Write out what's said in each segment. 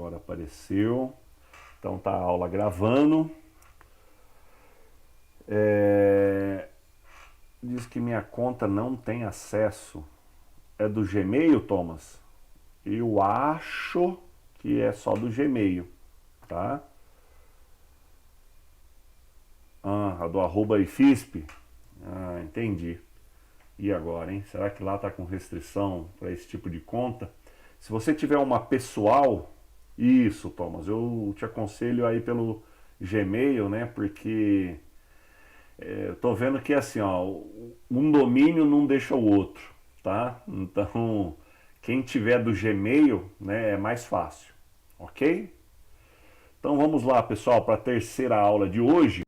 Agora apareceu. Então tá a aula gravando. Diz que minha conta não tem acesso. É do Gmail, Thomas? Eu acho que é só do Gmail, tá? A do @ifisp? Entendi. E agora, hein? Será que lá tá com restrição para esse tipo de conta? Se você tiver uma pessoal, isso, Thomas, eu te aconselho aí pelo Gmail, né? Porque eu tô vendo que assim, ó, um domínio não deixa o outro, tá? Então, quem tiver do Gmail, né, é mais fácil, ok? Então vamos lá, pessoal, para a terceira aula de hoje,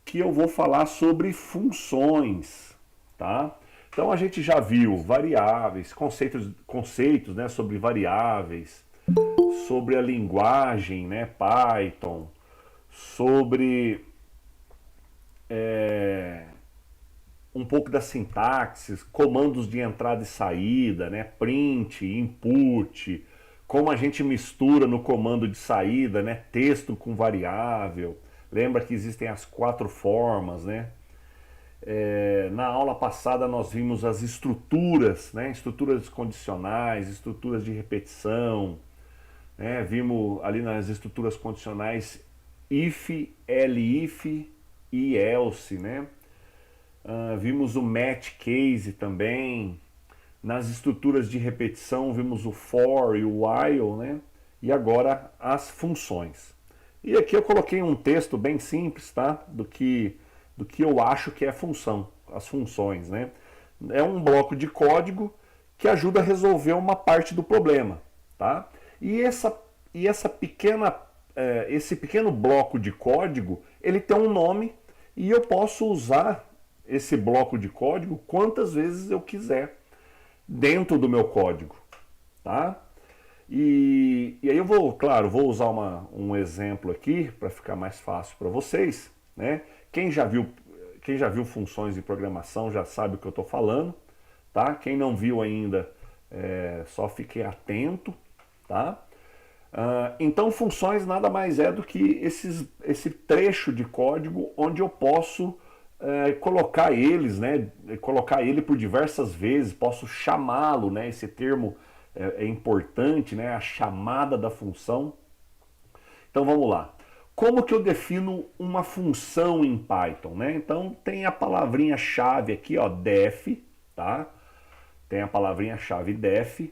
que eu vou falar sobre funções, tá? Então a gente já viu variáveis, conceitos, né, sobre variáveis, sobre a linguagem, né, Python, sobre um pouco da sintaxe, comandos de entrada e saída, né, print, input, como a gente mistura no comando de saída, né, texto com variável. Lembra que existem as 4 formas, né? Na aula passada nós vimos as estruturas, né? Estruturas condicionais, estruturas de repetição, né? Vimos ali nas estruturas condicionais if, elif e else, né? Vimos o match case também. Nas estruturas de repetição vimos o for e o while, né? E agora as funções. E aqui eu coloquei um texto bem simples, tá? Do que eu acho que é função, as funções, né? É um bloco de código que ajuda a resolver uma parte do problema, tá? Esse pequeno bloco de código, ele tem um nome e eu posso usar esse bloco de código quantas vezes eu quiser dentro do meu código, tá? E aí eu vou usar um exemplo aqui para ficar mais fácil para vocês, né? Quem já viu funções de programação já sabe o que eu estou falando, tá? Quem não viu ainda, só fique atento, tá? Então funções nada mais é do que esse trecho de código onde eu posso colocar eles, né? Colocar ele por diversas vezes, posso chamá-lo, né? Esse termo é importante, né? A chamada da função. Então vamos lá. Como que eu defino uma função em Python, né? Então tem a palavrinha-chave aqui, ó, def, tá? Tem a palavrinha-chave def.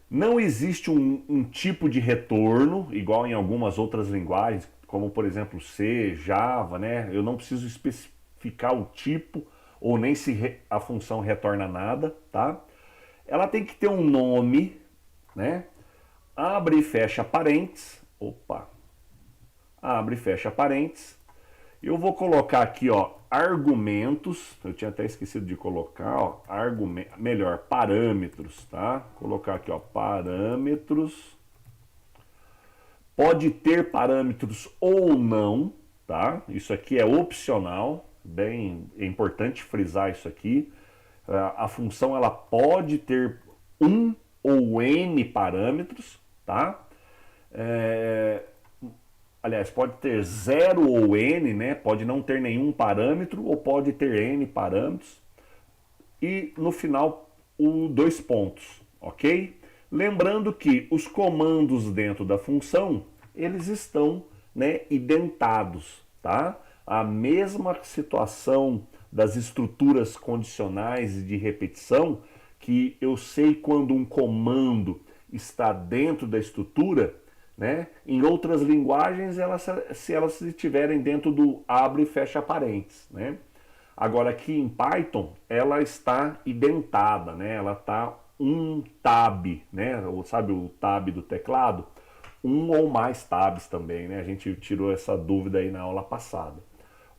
Não existe um tipo de retorno, igual em algumas outras linguagens, como por exemplo C, Java, né? Eu não preciso especificar o tipo, ou nem se a função retorna nada, tá? Ela tem que ter um nome, né? Abre e fecha parênteses. Abre e fecha parênteses. Eu vou colocar aqui, ó, argumentos. Eu tinha até esquecido de colocar, ó, parâmetros, tá? Colocar aqui, ó, parâmetros. Pode ter parâmetros ou não, tá? Isso aqui é opcional, é importante frisar isso aqui. A função ela pode ter um ou n parâmetros, tá? Aliás, pode ter 0 ou n, né? Pode não ter nenhum parâmetro ou pode ter n parâmetros. E no final, 2 pontos, ok? Lembrando que os comandos dentro da função, eles estão, né, identados, tá? A mesma situação das estruturas condicionais e de repetição, que eu sei quando um comando está dentro da estrutura, né? Em outras linguagens, se elas estiverem dentro do abre e fecha parênteses, né? Agora aqui em Python, ela está identada, né? Ela está um tab, né? Sabe o tab do teclado? Um ou mais tabs também, né? A gente tirou essa dúvida aí na aula passada,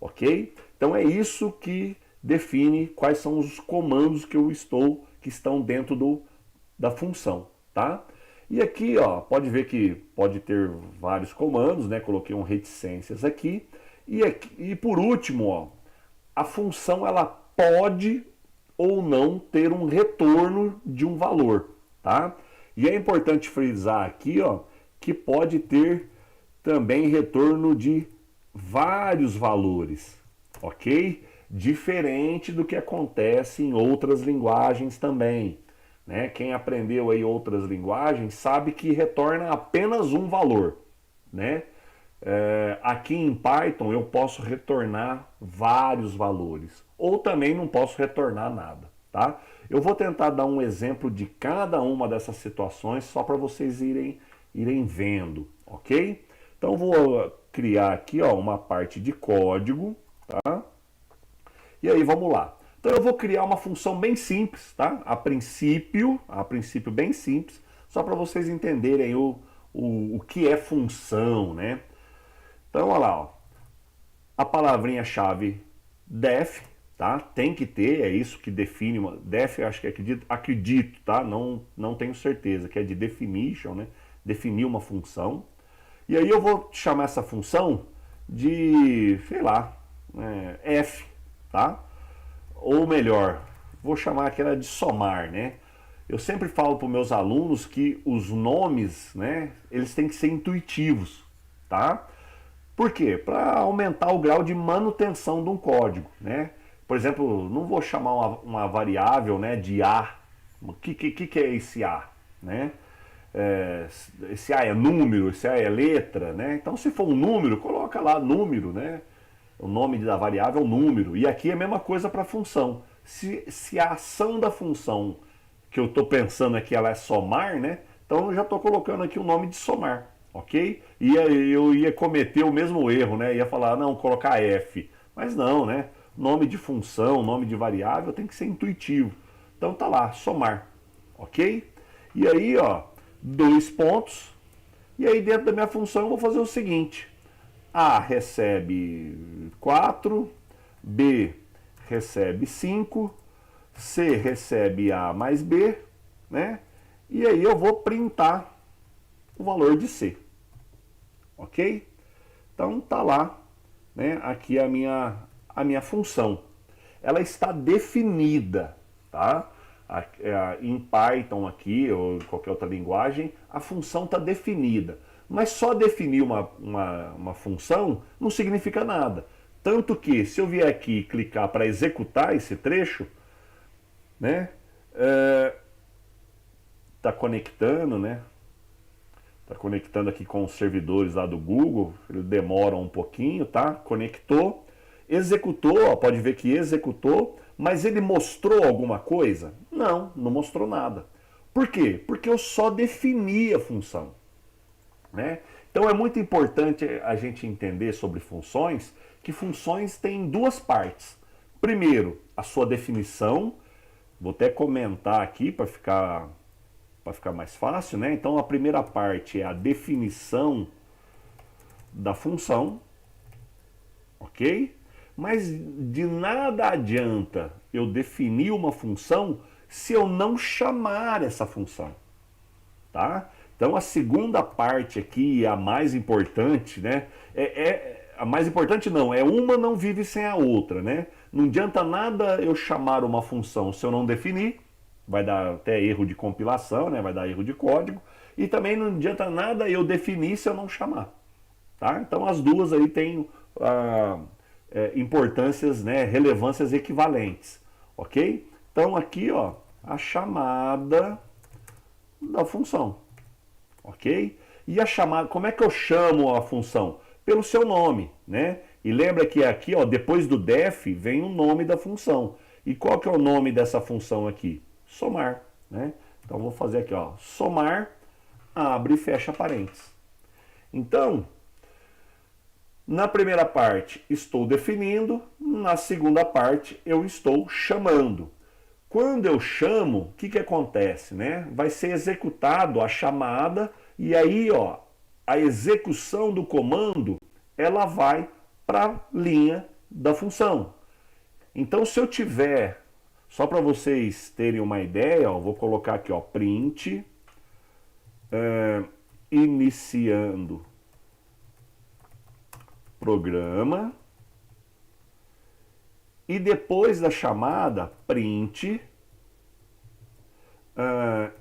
ok? Então é isso que define quais são os comandos que estão dentro da função, tá? E aqui, ó, pode ver que pode ter vários comandos, né? Coloquei um reticências aqui. E por último, ó, a função ela pode ou não ter um retorno de um valor, tá? E é importante frisar aqui, ó, que pode ter também retorno de vários valores, ok? Diferente do que acontece em outras linguagens também, né? Quem aprendeu aí outras linguagens sabe que retorna apenas um valor, né? Aqui em Python eu posso retornar vários valores, ou também não posso retornar nada, tá? Eu vou tentar dar um exemplo de cada uma dessas situações só para vocês irem vendo, ok? Então vou criar aqui, ó, uma parte de código, tá? E aí vamos lá. Então eu vou criar uma função bem simples, tá? A princípio bem simples, só para vocês entenderem o que é função, né? Então, olha lá, ó. A palavrinha-chave def, tá? Tem que ter, é isso que define uma def, acho que acredito, tá? Não tenho certeza, que é de definition, né? Definir uma função. E aí eu vou chamar essa função de, sei lá, f, tá? Ou melhor, vou chamar aquela de somar, né? Eu sempre falo para os meus alunos que os nomes, né, eles têm que ser intuitivos, tá? Por quê? Para aumentar o grau de manutenção de um código, né? Por exemplo, não vou chamar uma variável, né, de A. O que é esse A, né? Esse A é número, esse A é letra, né? Então, se for um número, coloca lá número, né? O nome da variável é número. E aqui é a mesma coisa para a função. Se a ação da função que eu estou pensando aqui ela é somar, né? Então eu já estou colocando aqui o nome de somar, ok? E eu ia cometer o mesmo erro, né? Ia falar, não, colocar f. Mas não, né? Nome de função, nome de variável tem que ser intuitivo. Então tá lá, somar, ok? E aí, ó, 2 pontos. E aí dentro da minha função eu vou fazer o seguinte. A recebe 4, B recebe 5, C recebe A mais B, né? E aí eu vou printar o valor de C, ok? Então tá lá, né? Aqui a minha função. Ela está definida, tá? Em Python aqui, ou em qualquer outra linguagem, a função está definida. Mas só definir uma função não significa nada. Tanto que, se eu vier aqui e clicar para executar esse trecho, né? Tá conectando, né? Tá conectando aqui com os servidores lá do Google. Ele demora um pouquinho, tá? Conectou, executou, ó, pode ver que executou, mas ele mostrou alguma coisa? Não mostrou nada. Por quê? Porque eu só defini a função, né? Então é muito importante a gente entender sobre funções, que funções têm duas partes. Primeiro, a sua definição. Vou até comentar aqui para ficar mais fácil, né? Então a primeira parte é a definição da função, ok? Mas de nada adianta eu definir uma função se eu não chamar essa função, tá? Então a segunda parte aqui, a mais importante, né? A mais importante não, uma não vive sem a outra, né? Não adianta nada eu chamar uma função se eu não definir, vai dar até erro de compilação, né? Vai dar erro de código, e também não adianta nada eu definir se eu não chamar, tá? Então as duas aí têm importâncias, né? Relevâncias equivalentes, ok? Então aqui, ó, a chamada da função, ok? E a chamada, como é que eu chamo a função? Pelo seu nome, né? E lembra que aqui, ó, depois do def vem o nome da função. E qual que é o nome dessa função aqui? Somar, né? Então vou fazer aqui, ó, somar, abre e fecha parênteses. Então, na primeira parte estou definindo, na segunda parte eu estou chamando. Quando eu chamo, o que acontece, né? Vai ser executado a chamada e aí, ó, a execução do comando, ela vai para a linha da função. Então, se eu tiver, só para vocês terem uma ideia, ó, vou colocar aqui, ó, print, iniciando programa, e depois da chamada, print,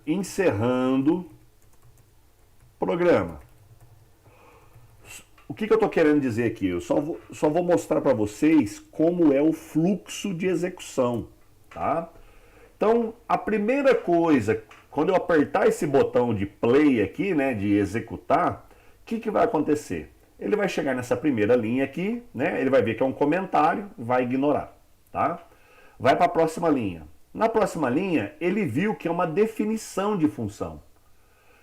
encerrando programa. o que eu estou querendo dizer aqui? Eu só vou mostrar para vocês como é o fluxo de execução, tá? Então, a primeira coisa, quando eu apertar esse botão de play aqui, né, de executar, o que vai acontecer? Ele vai chegar nessa primeira linha aqui, né, ele vai ver que é um comentário, vai ignorar, tá? Vai para a próxima linha. Na próxima linha, ele viu que é uma definição de função.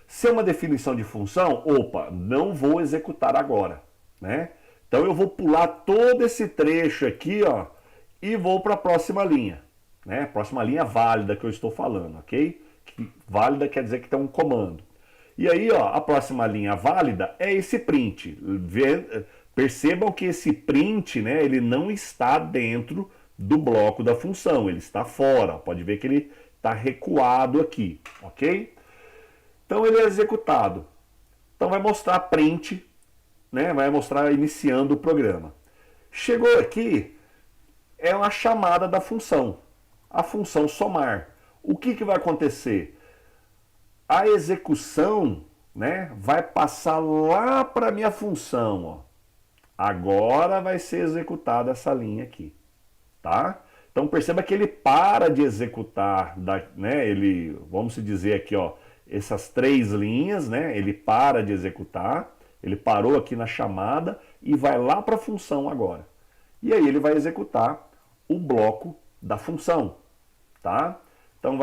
Se é uma definição de função, opa, não vou executar agora, né? Então eu vou pular todo esse trecho aqui, ó, e vou para a próxima linha, né? Próxima linha válida que eu estou falando, ok? Válida quer dizer que tem um comando. E aí, ó, a próxima linha válida é esse print. Percebam que esse print, né, ele não está dentro do bloco da função, ele está fora. Pode ver que ele está recuado aqui, ok? Então ele é executado. Então vai mostrar print, né? Vai mostrar iniciando o programa. Chegou aqui, é uma chamada da função, a função somar. O que vai acontecer? A execução, né, vai passar lá para a minha função. Ó. Agora vai ser executada essa linha aqui, tá? Então perceba que ele para de executar, né? Ele, vamos dizer aqui, ó, essas três linhas, né? Ele para de executar, ele parou aqui na chamada e vai lá para a função agora. E aí ele vai executar o bloco da função, tá? Então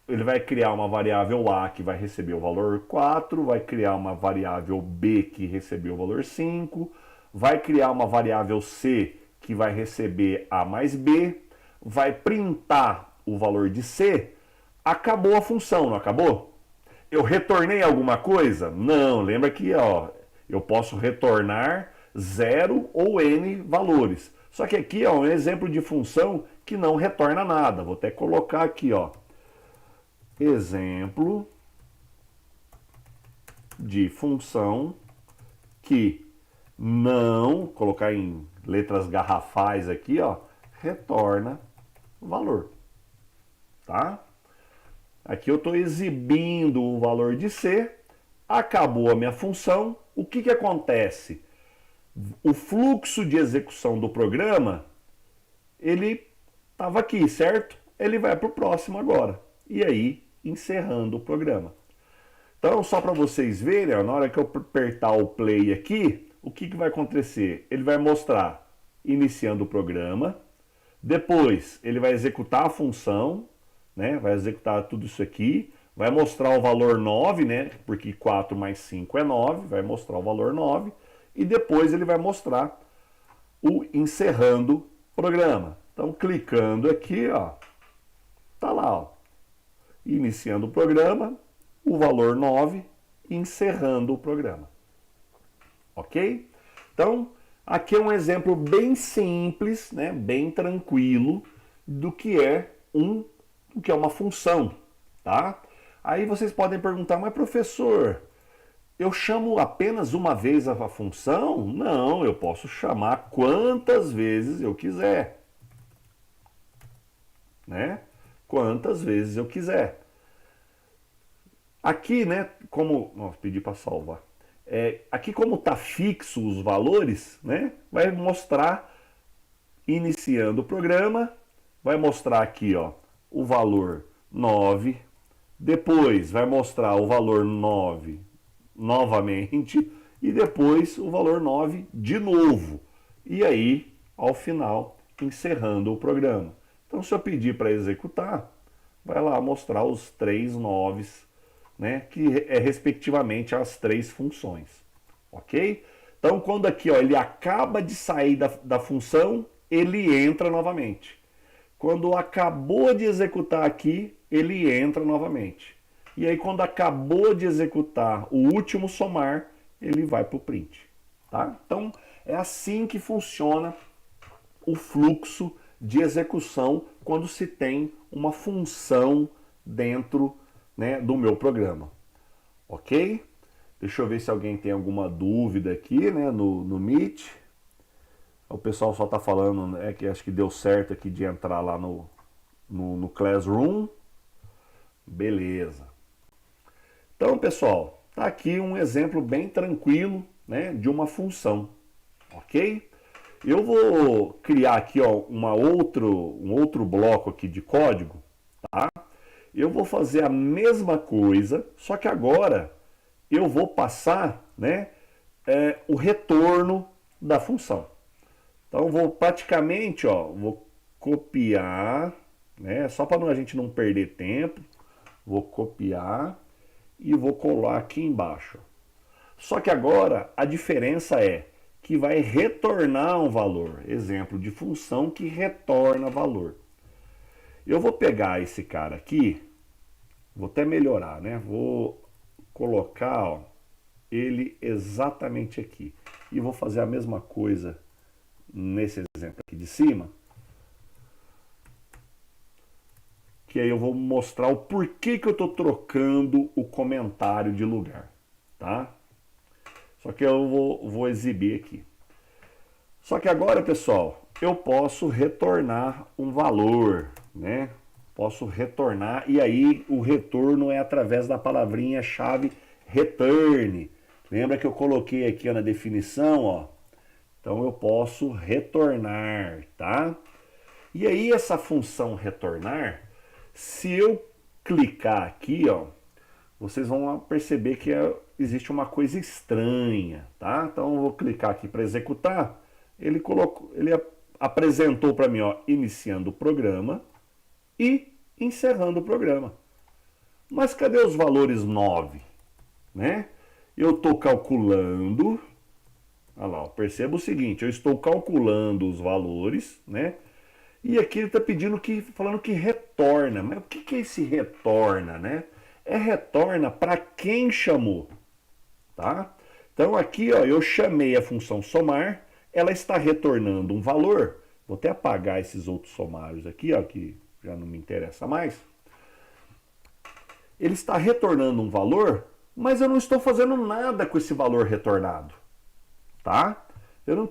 ele vai criar uma variável A que vai receber o valor 4, vai criar uma variável B que recebeu o valor 5, vai criar uma variável C que vai receber A mais B, vai printar o valor de C, acabou a função, não acabou? Eu retornei alguma coisa? Não, lembra que ó, eu posso retornar 0 ou N valores. Só que aqui ó, é um exemplo de função que não retorna nada. Vou até colocar aqui, ó, exemplo de função que não, colocar em letras garrafais aqui, ó, retorna valor, tá? Aqui eu estou exibindo o valor de C, acabou a minha função, o que acontece? O fluxo de execução do programa, ele estava aqui, certo? Ele vai para o próximo agora, e aí encerrando o programa. Então, só para vocês verem, ó, na hora que eu apertar o play aqui, o que vai acontecer? Ele vai mostrar iniciando o programa, depois ele vai executar a função, né? Vai executar tudo isso aqui, vai mostrar o valor 9, né? Porque 4 mais 5 é 9, vai mostrar o valor 9, e depois ele vai mostrar o encerrando o programa. Então, clicando aqui, ó, tá lá, ó, iniciando o programa, o valor 9, encerrando o programa. Ok? Então, aqui é um exemplo bem simples, né? Bem tranquilo do que é uma função, tá? Aí vocês podem perguntar, mas professor, eu chamo apenas uma vez a função? Não, eu posso chamar quantas vezes eu quiser, né? Quantas vezes eu quiser. Aqui, né, como... Nossa, pedi para salvar. Aqui como está fixo os valores, né, vai mostrar, iniciando o programa, vai mostrar aqui, ó, o valor 9, depois vai mostrar o valor 9 novamente, e depois o valor 9 de novo. E aí, ao final, encerrando o programa. Então, se eu pedir para executar, vai lá mostrar os 3 noves, né, que é respectivamente as 3 funções. Ok? Então, quando aqui ó, ele acaba de sair da função, ele entra novamente. Quando acabou de executar aqui, ele entra novamente. E aí, quando acabou de executar o último somar, ele vai para o print. Tá? Então, é assim que funciona o fluxo de execução quando se tem uma função dentro, né, do meu programa. Ok? Deixa eu ver se alguém tem alguma dúvida aqui, né, no Meet. O pessoal só está falando, né, que acho que deu certo aqui de entrar lá no Classroom. Beleza. Então, pessoal, tá aqui um exemplo bem tranquilo, né, de uma função, ok? Eu vou criar aqui ó, um outro bloco aqui de código, tá? Eu vou fazer a mesma coisa, só que agora eu vou passar, né, o retorno da função. Então eu vou praticamente, ó, vou copiar, né, só para a gente não perder tempo, vou copiar e vou colar aqui embaixo. Só que agora a diferença é que vai retornar um valor, exemplo de função que retorna valor. Eu vou pegar esse cara aqui, vou até melhorar, né? Vou colocar ó, ele exatamente aqui. E vou fazer a mesma coisa nesse exemplo aqui de cima. Que aí eu vou mostrar o porquê que eu estou trocando o comentário de lugar, tá? Só que eu vou exibir aqui. Só que agora, pessoal, eu posso retornar um valor, né? Posso retornar, e aí o retorno é através da palavrinha-chave return. Lembra que eu coloquei aqui ó, na definição, ó? Então eu posso retornar, tá? E aí essa função retornar, se eu clicar aqui, ó, vocês vão perceber que existe uma coisa estranha, tá? Então eu vou clicar aqui para executar. Ele apresentou para mim, ó, iniciando o programa e encerrando o programa. Mas cadê os valores 9? Né? Eu estou calculando. Olha lá, perceba o seguinte, eu estou calculando os valores, né? E aqui ele está pedindo falando que retorna. Mas o que é esse retorna, né? É retorna para quem chamou, tá? Então aqui, ó, eu chamei a função somar, ela está retornando um valor. Vou até apagar esses outros somários aqui, ó, que já não me interessa mais. Ele está retornando um valor, mas eu não estou fazendo nada com esse valor retornado, tá? Eu não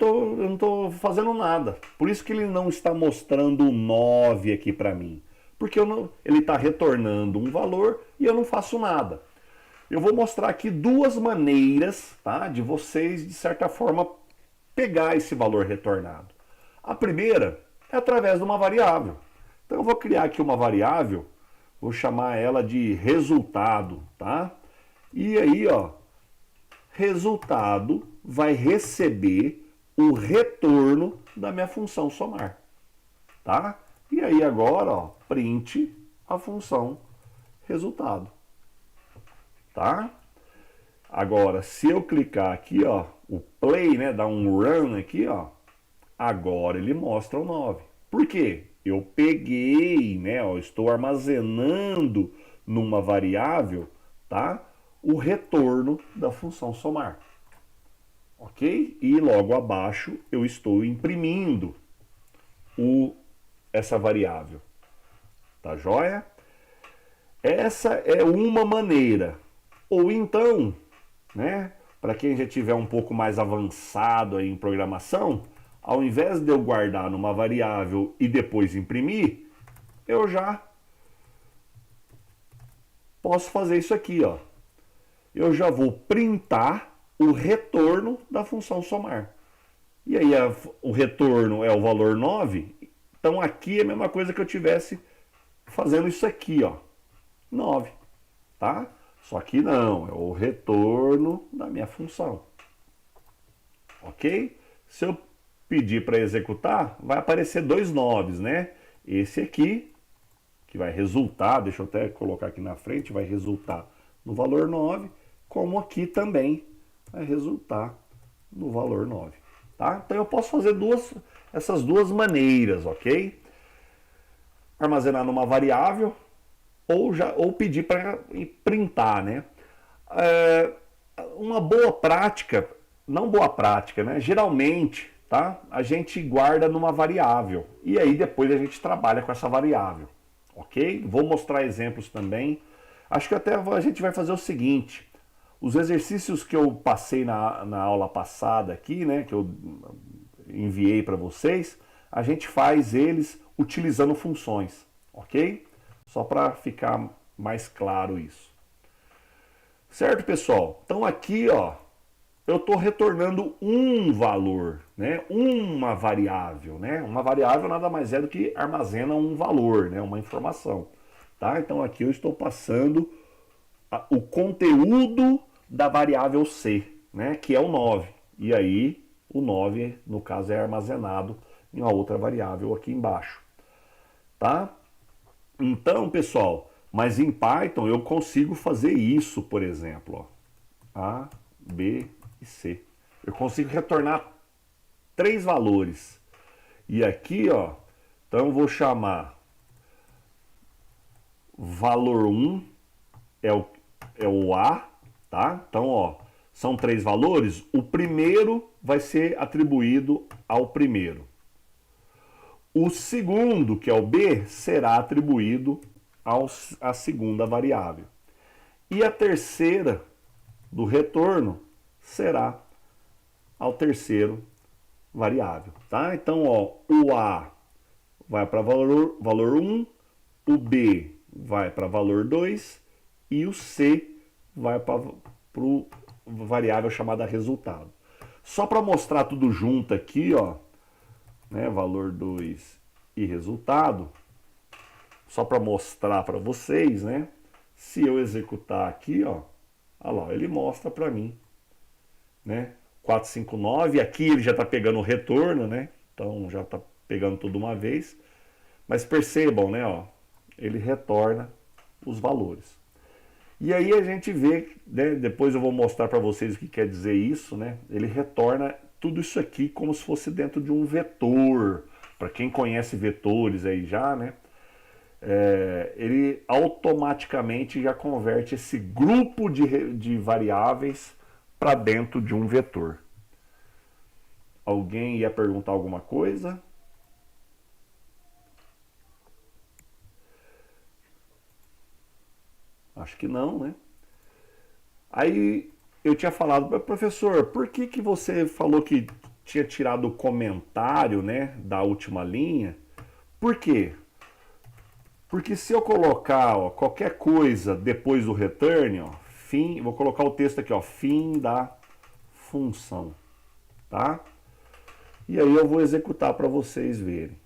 estou fazendo nada. Por isso que ele não está mostrando o 9 aqui para mim. Porque ele está retornando um valor e eu não faço nada. Eu vou mostrar aqui duas maneiras, tá, de vocês, de certa forma, pegar esse valor retornado. A primeira é através de uma variável. Então eu vou criar aqui uma variável, vou chamar ela de resultado, tá? E aí, ó, resultado vai receber o retorno da minha função somar, tá? E aí agora, ó, print a função resultado, tá? Agora, se eu clicar aqui, ó, o play, né, dar um run aqui, ó, agora ele mostra o 9. Por quê? Eu peguei, né, ó, estou armazenando numa variável, tá? O retorno da função somar. Ok? E logo abaixo eu estou imprimindo essa variável. Tá joia? Essa é uma maneira. Ou então, né, para quem já tiver um pouco mais avançado aí em programação, ao invés de eu guardar numa variável e depois imprimir, eu já posso fazer isso aqui, ó. Eu já vou printar o retorno da função somar. E aí o retorno é o valor 9, então aqui é a mesma coisa que eu tivesse fazendo isso aqui, ó, 9, tá? Só que não, é o retorno da minha função. Ok? Se eu pedir para executar, vai aparecer dois 9s, né? Esse aqui, que vai resultar, deixa eu até colocar aqui na frente, vai resultar no valor 9, como aqui também vai resultar no valor 9, tá? Então eu posso fazer essas duas maneiras, ok? Armazenar numa variável ou pedir para printar, né? Uma boa prática, não boa prática, né? Geralmente, tá? A gente guarda numa variável e aí depois a gente trabalha com essa variável, ok? Vou mostrar exemplos também. Acho que até a gente vai fazer o seguinte. Os exercícios que eu passei na aula passada aqui, né, que eu enviei para vocês, a gente faz eles utilizando funções, ok? Só para ficar mais claro isso. Certo, pessoal? Então aqui, ó, eu estou retornando um valor, né? Uma variável, né? Uma variável nada mais é do que armazena um valor, né? Uma informação, tá? Então aqui eu estou passando o conteúdo da variável C, né? Que é o 9. E aí o 9, no caso, é armazenado em uma outra variável aqui embaixo, tá? Então, pessoal, mas em Python eu consigo fazer isso, por exemplo, ó. A, B e C. Eu consigo retornar 3 valores. E aqui, ó, então eu vou chamar valor 1 é o A, tá? Então, ó, são 3 valores. O primeiro vai ser atribuído ao primeiro. O segundo, que é o B, será atribuído à segunda variável. E a terceira do retorno será ao terceiro variável, tá? Então, ó, o A vai para valor 1, o B vai para valor 2 e o C vai para o variável chamada resultado. Só para mostrar tudo junto aqui, ó, né, valor 2 e resultado, só para mostrar para vocês, né? Se eu executar aqui, ó, olha lá, ele mostra para mim, né? 459, aqui ele já está pegando o retorno, né? Então já está pegando tudo uma vez. Mas percebam, né? Ó, ele retorna os valores. E aí a gente vê, né, depois eu vou mostrar para vocês o que quer dizer isso, né? Ele retorna tudo isso aqui como se fosse dentro de um vetor. Para quem conhece vetores aí já, né? Ele automaticamente já converte esse grupo de variáveis para dentro de um vetor. Alguém ia perguntar alguma coisa? Acho que não, né? Aí eu tinha falado, professor, por que você falou que tinha tirado o comentário, né, da última linha? Por quê? Porque se eu colocar, ó, qualquer coisa depois do return, ó, fim, vou colocar o texto aqui, ó, fim da função, tá? E aí eu vou executar para vocês verem.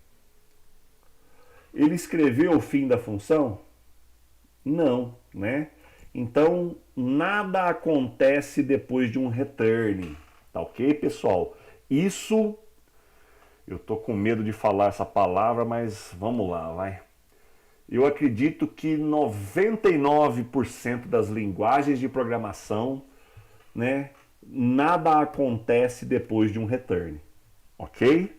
Ele escreveu o fim da função? Não, né? Então, nada acontece depois de um return, tá ok, pessoal? Isso, eu tô com medo de falar essa palavra, mas vamos lá, vai. Eu acredito que 99% das linguagens de programação, né, nada acontece depois de um return, ok?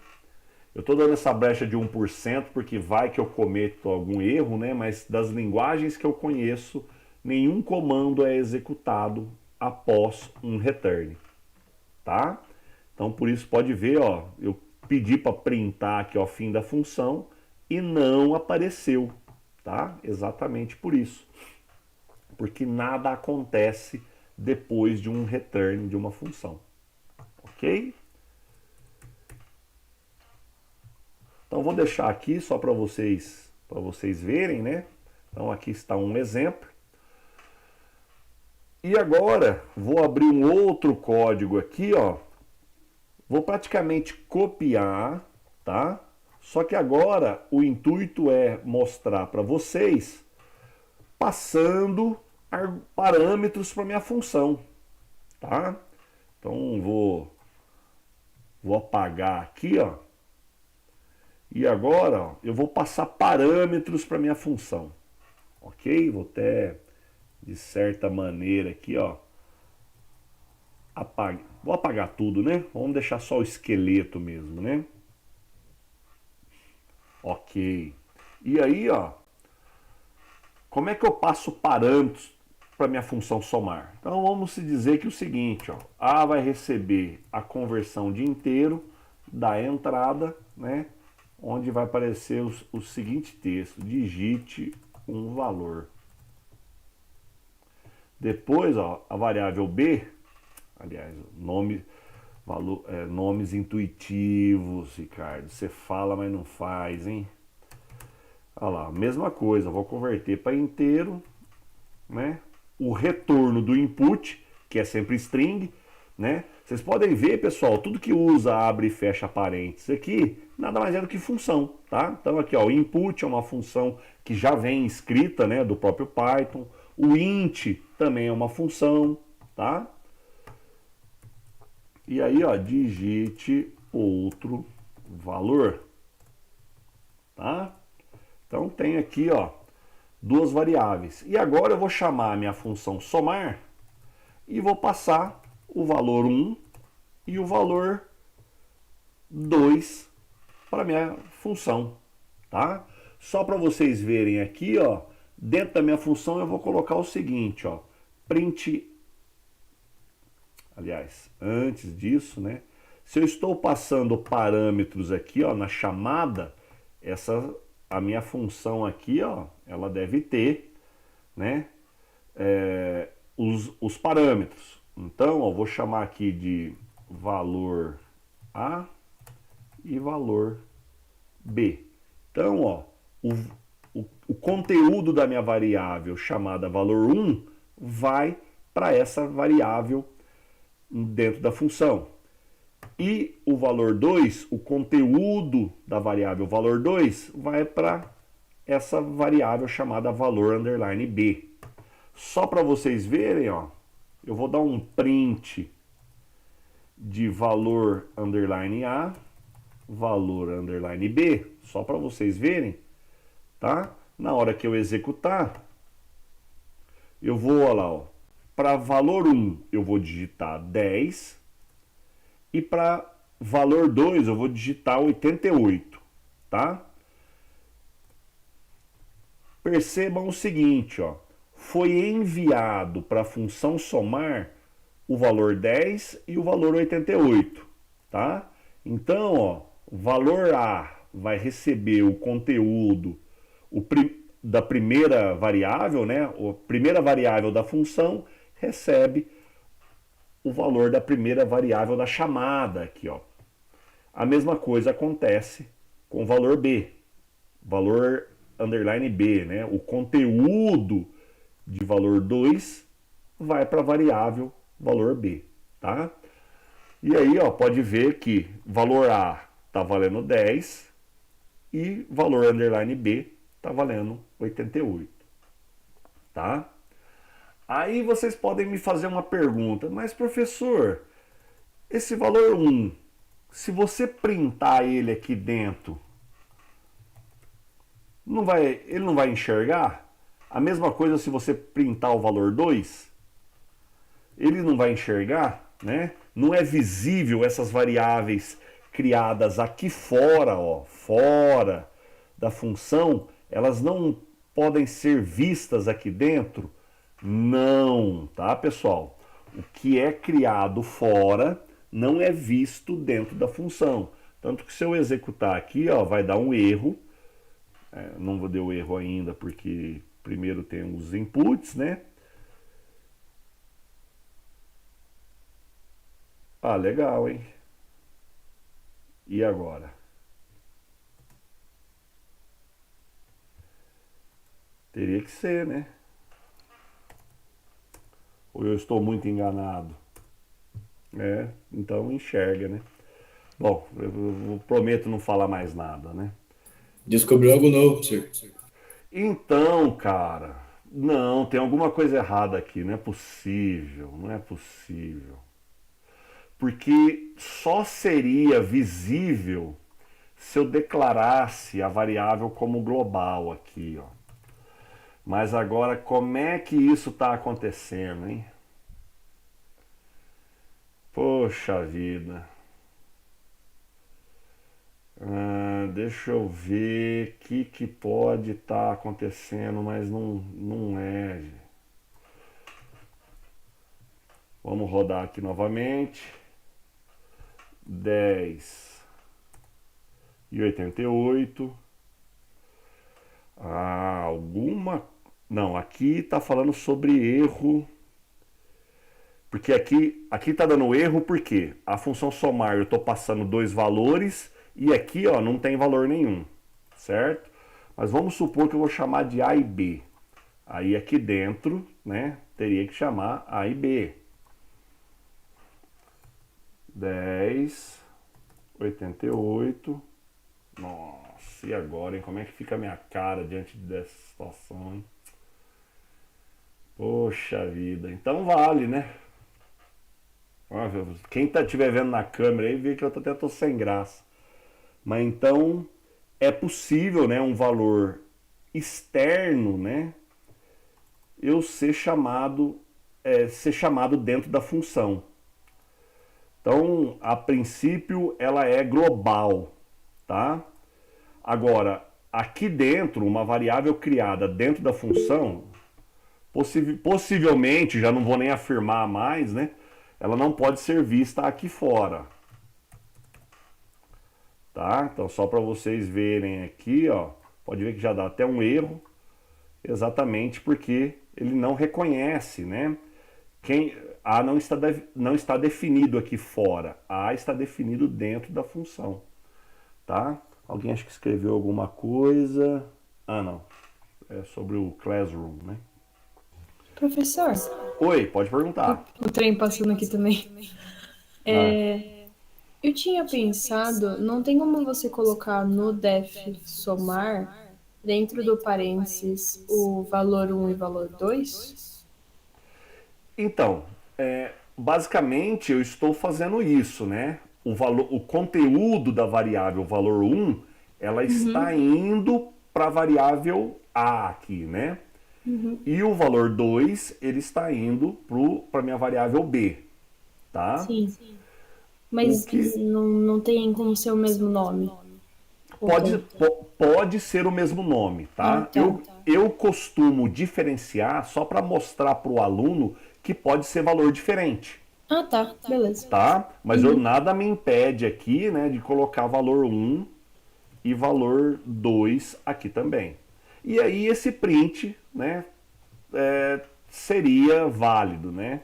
Eu estou dando essa brecha de 1% porque vai que eu cometo algum erro, né? Mas das linguagens que eu conheço, nenhum comando é executado após um return, tá? Então por isso pode ver, ó, eu pedi para printar aqui o fim da função e não apareceu, tá? Exatamente por isso, porque nada acontece depois de um return de uma função, ok? Então vou deixar aqui só para vocês verem, né? Então aqui está um exemplo. E agora vou abrir um outro código aqui, ó. Vou praticamente copiar, tá? Só que agora o intuito é mostrar para vocês passando parâmetros para minha função, tá? Então vou apagar aqui, ó. E agora, ó, eu vou passar parâmetros para minha função, ok? Vou até, de certa maneira aqui, ó, vou apagar tudo, né? Vamos deixar só o esqueleto mesmo, né? Ok. E aí, ó, como é que eu passo parâmetros para minha função somar? Então vamos se dizer que é o seguinte, ó, A vai receber a conversão de inteiro da entrada, né? Onde vai aparecer o seguinte texto: digite um valor. Depois, ó, a variável B, aliás, nomes intuitivos, Ricardo. Você fala, mas não faz, hein? Olha lá, mesma coisa, vou converter para inteiro, né? O retorno do input, que é sempre string, né? Vocês podem ver, pessoal, tudo que usa abre e fecha parênteses aqui, nada mais é do que função, tá? Então aqui, ó, o input é uma função que já vem escrita, né, do próprio Python. O int também é uma função, tá? E aí, ó, digite outro valor, tá? Então tem aqui, ó, duas variáveis. E agora eu vou chamar a minha função somar e vou passar o valor 1 e o valor 2 para a minha função, tá? Só para vocês verem aqui, ó, dentro da minha função eu vou colocar o seguinte, ó, print. Aliás, antes disso, né? Se eu estou passando parâmetros aqui, ó, na chamada, a minha função aqui, ó, ela deve ter, né, os parâmetros. Então, ó, vou chamar aqui de valor A e valor B. Então, ó, o conteúdo da minha variável chamada valor 1 vai para essa variável dentro da função. E o valor 2, o conteúdo da variável valor 2, vai para essa variável chamada valor underline B. Só para vocês verem, ó, eu vou dar um print de valor underline A, valor underline B, só para vocês verem, tá? Na hora que eu executar, eu vou, olha lá, ó, para valor 1 eu vou digitar 10 e para valor 2 eu vou digitar 88, tá? Percebam o seguinte, ó, foi enviado para a função somar o valor 10 e o valor 88, tá? Então, ó, o valor A vai receber o conteúdo da primeira variável, né? A primeira variável da função recebe o valor da primeira variável da chamada aqui, ó. A mesma coisa acontece com o valor B, valor underline B, né? O conteúdo de valor 2 vai para a variável valor B, tá? E aí, ó, pode ver que valor A está valendo 10 e valor underline B está valendo 88, tá? Aí vocês podem me fazer uma pergunta, mas professor, esse valor 1, se você printar ele aqui dentro, ele não vai enxergar? A mesma coisa se você printar o valor 2, ele não vai enxergar, né? Não é visível essas variáveis criadas aqui fora, ó, fora da função, elas não podem ser vistas aqui dentro? Não, tá, pessoal? O que é criado fora não é visto dentro da função. Tanto que se eu executar aqui, ó, vai dar um erro. Não vou dar o erro ainda porque primeiro tem os inputs, né? Ah, legal, hein? E agora? Teria que ser, né? Ou eu estou muito enganado? Então enxerga, né? Bom, eu prometo não falar mais nada, né? Descobriu algo novo, senhor. Então, cara, não, tem alguma coisa errada aqui, não é possível, não é possível. Porque só seria visível se eu declarasse a variável como global aqui, ó. Mas agora, como é que isso está acontecendo, hein? Poxa vida. Deixa eu ver o que pode estar acontecendo, mas não é. Vamos rodar aqui novamente. 10 e 88. Não, aqui está falando sobre erro. Porque aqui está dando erro porque a função somar eu estou passando dois valores e aqui, ó, não tem valor nenhum, certo? Mas vamos supor que eu vou chamar de A e B. Aí aqui dentro, né, teria que chamar A e B. 10, 88. Nossa, e agora, hein? Como é que fica a minha cara diante dessa situação, hein? Poxa vida. Então vale, né? Quem estiver vendo na câmera aí vê que eu até tô sem graça. Mas então é possível, né, um valor externo, né, eu ser chamado dentro da função. Então, a princípio, ela é global, tá? Agora, aqui dentro, uma variável criada dentro da função, possivelmente, já não vou nem afirmar mais, né? Ela não pode ser vista aqui fora. Tá? Então, só para vocês verem aqui, ó, pode ver que já dá até um erro, exatamente porque ele não reconhece, né? A não está definido aqui fora, A está definido dentro da função, tá? Alguém acha que escreveu alguma coisa? Ah, não. É sobre o Classroom, né? Professor, Oi, pode perguntar. o trem passando aqui também. Eu tinha pensado, não tem como você colocar no def somar dentro do parênteses o valor 1 e valor 2? Então, basicamente eu estou fazendo isso, né? O conteúdo da variável valor 1, ela está indo para a variável A aqui, né? E o valor 2, ele está indo para a minha variável B, tá? Sim. Mas não tem como ser o mesmo nome. Pode ser o mesmo nome, tá? Ah, tá. Eu costumo diferenciar só para mostrar para o aluno que pode ser valor diferente, Ah, tá. Beleza. tá? Mas nada me impede aqui, né, de colocar valor 1 e valor 2 aqui também. E aí esse print, né, seria válido, né?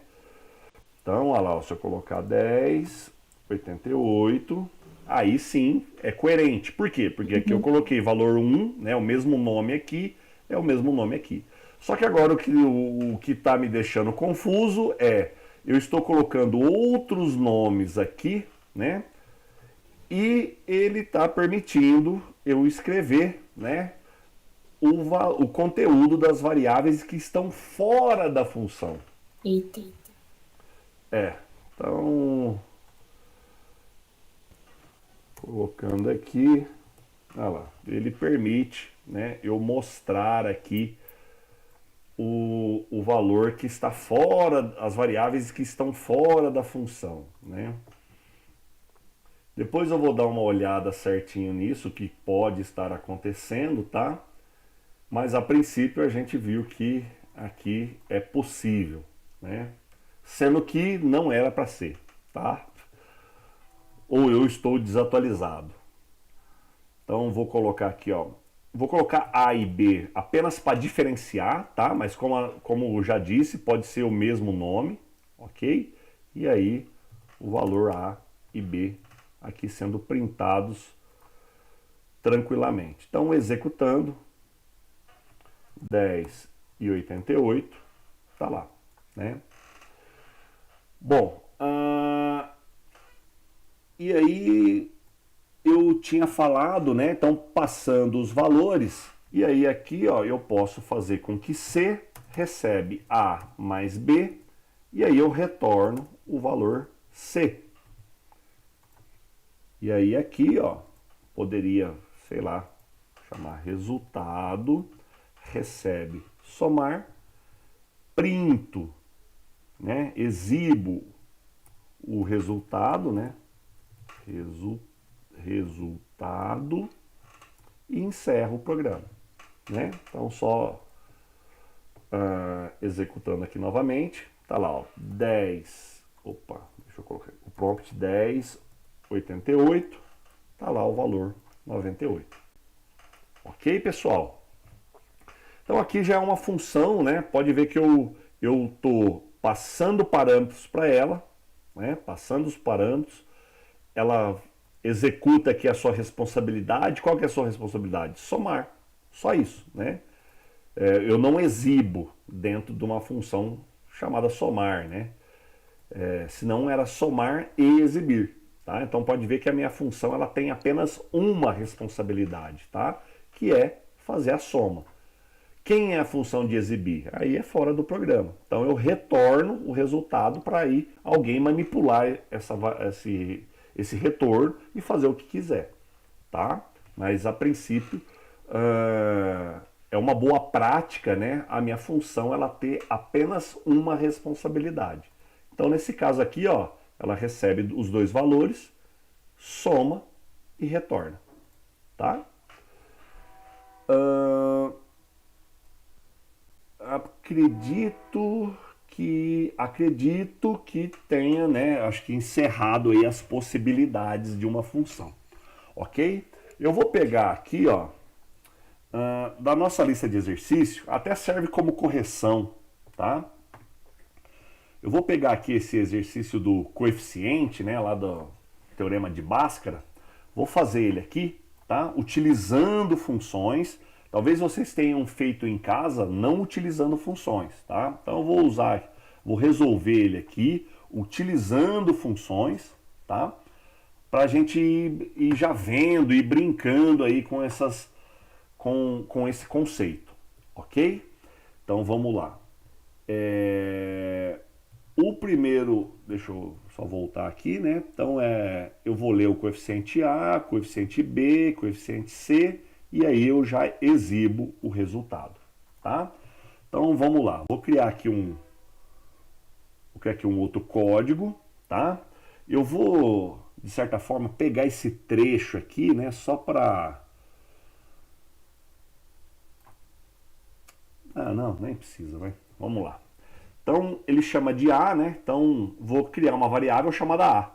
Então, olha lá, se eu colocar 10, 88, aí sim é coerente. Por quê? Porque aqui eu coloquei valor 1, né, o mesmo nome aqui, é o mesmo nome aqui. Só que agora o que está me deixando confuso é, eu estou colocando outros nomes aqui, né, e ele está permitindo eu escrever, né, o conteúdo das variáveis que estão fora da função. Eita. Então, colocando aqui, olha lá, ele permite, né, eu mostrar aqui o valor que está fora, as variáveis que estão fora da função, né? Depois eu vou dar uma olhada certinho nisso, que pode estar acontecendo, tá? Mas a princípio a gente viu que aqui é possível, né? Sendo que não era para ser, tá? Ou eu estou desatualizado. Então vou colocar aqui, ó. Vou colocar A e B apenas para diferenciar, tá? Mas como eu já disse, pode ser o mesmo nome, ok? E aí o valor A e B aqui sendo printados tranquilamente. Então executando 10 e 88, tá lá, né? Bom, e aí eu tinha falado, né? Então passando os valores, e aí aqui, ó, eu posso fazer com que C recebe A mais B, e aí eu retorno o valor C. E aí aqui, ó, poderia, sei lá, chamar resultado, recebe somar, printo, né? Exibo o resultado, né? Resultado e encerro o programa, né? Então só executando aqui novamente, tá lá, ó, 10, opa, deixa eu colocar o prompt 10, 88, tá lá o valor 98. Ok, pessoal? Então aqui já é uma função, né? Pode ver que eu tô passando parâmetros para ela, né? Passando os parâmetros, ela executa aqui a sua responsabilidade. Qual que é a sua responsabilidade? Somar. Só isso, né? Eu não exibo dentro de uma função chamada somar, né? Senão era somar e exibir. Tá? Então pode ver que a minha função ela tem apenas uma responsabilidade, tá? Que é fazer a soma. Quem é a função de exibir? Aí é fora do programa. Então eu retorno o resultado para aí alguém manipular esse retorno e fazer o que quiser. Tá? Mas a princípio é uma boa prática, né? A minha função ela ter apenas uma responsabilidade. Então nesse caso aqui, ó, ela recebe os dois valores, soma e retorna. Tá? Acredito que tenha, né, acho que encerrado aí as possibilidades de uma função. Ok? Eu vou pegar aqui, ó, da nossa lista de exercício, até serve como correção, tá? Eu vou pegar aqui esse exercício do coeficiente, né, lá do Teorema de Bhaskara, vou fazer ele aqui, tá? Utilizando funções. Talvez vocês tenham feito em casa não utilizando funções, tá? Então eu vou resolver ele aqui utilizando funções, tá? Para a gente ir já vendo e brincando aí com esse conceito, ok? Então vamos lá. O primeiro, deixa eu só voltar aqui, né? Então eu vou ler o coeficiente A, coeficiente B, coeficiente C, e aí eu já exibo o resultado, tá? Então vamos lá, vou criar aqui um outro código, tá? Eu vou, de certa forma, pegar esse trecho aqui, né? Só para... não, nem precisa, vai. Vamos lá. Então ele chama de A, né? Então vou criar uma variável chamada A,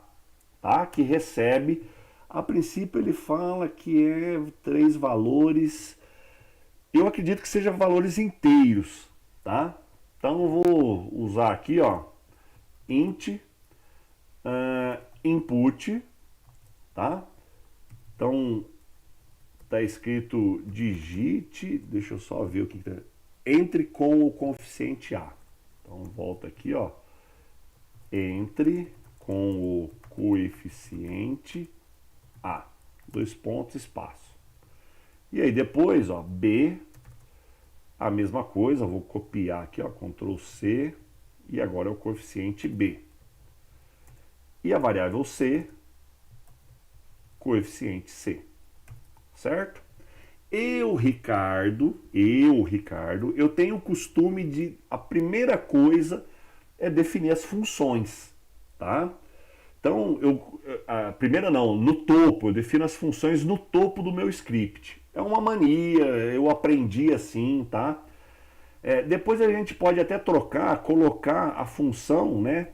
tá? Que recebe... A princípio ele fala que é 3 valores, eu acredito que sejam valores inteiros, tá? Então eu vou usar aqui, ó, int input, tá? Então tá escrito digite, deixa eu só ver o que tá, entre com o coeficiente A. Então volta aqui, ó, entre com o coeficiente A, 2 pontos, espaço. E aí depois, ó, B, a mesma coisa, vou copiar aqui, ó, Ctrl C, e agora é o coeficiente B. E a variável C, coeficiente C. Certo? Ricardo, eu tenho o costume de, a primeira coisa é definir as funções, tá? Então, a primeira não, no topo, eu defino as funções no topo do meu script. É uma mania, eu aprendi assim, tá? Depois a gente pode até colocar a função, né,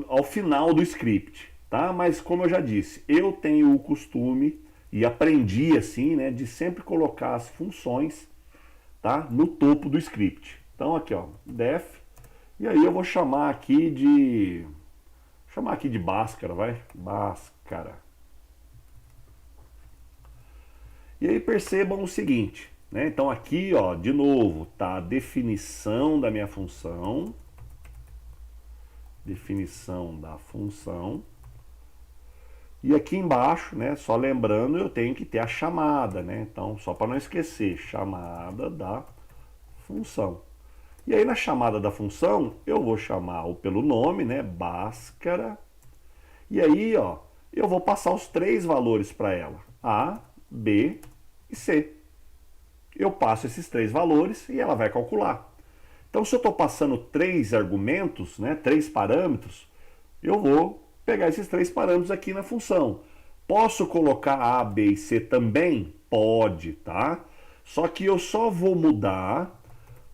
ao final do script, tá? Mas como eu já disse, eu tenho o costume e aprendi assim, né, de sempre colocar as funções, tá, no topo do script. Então aqui, ó, def, e aí eu vou chamar aqui de Bhaskara, vai? Bhaskara. E aí percebam o seguinte, né? Então aqui, ó, de novo, tá a definição da minha função. Definição da função. E aqui embaixo, né, só lembrando, eu tenho que ter a chamada, né? Então, só para não esquecer, chamada da função. E aí na chamada da função, eu vou chamar pelo nome, né, Bhaskara. E aí, ó, eu vou passar os 3 valores para ela, A, B e C. Eu passo esses 3 valores e ela vai calcular. Então, se eu estou passando 3 argumentos, né, 3 parâmetros, eu vou pegar esses 3 parâmetros aqui na função. Posso colocar A, B e C também? Pode, tá? Só que eu só vou mudar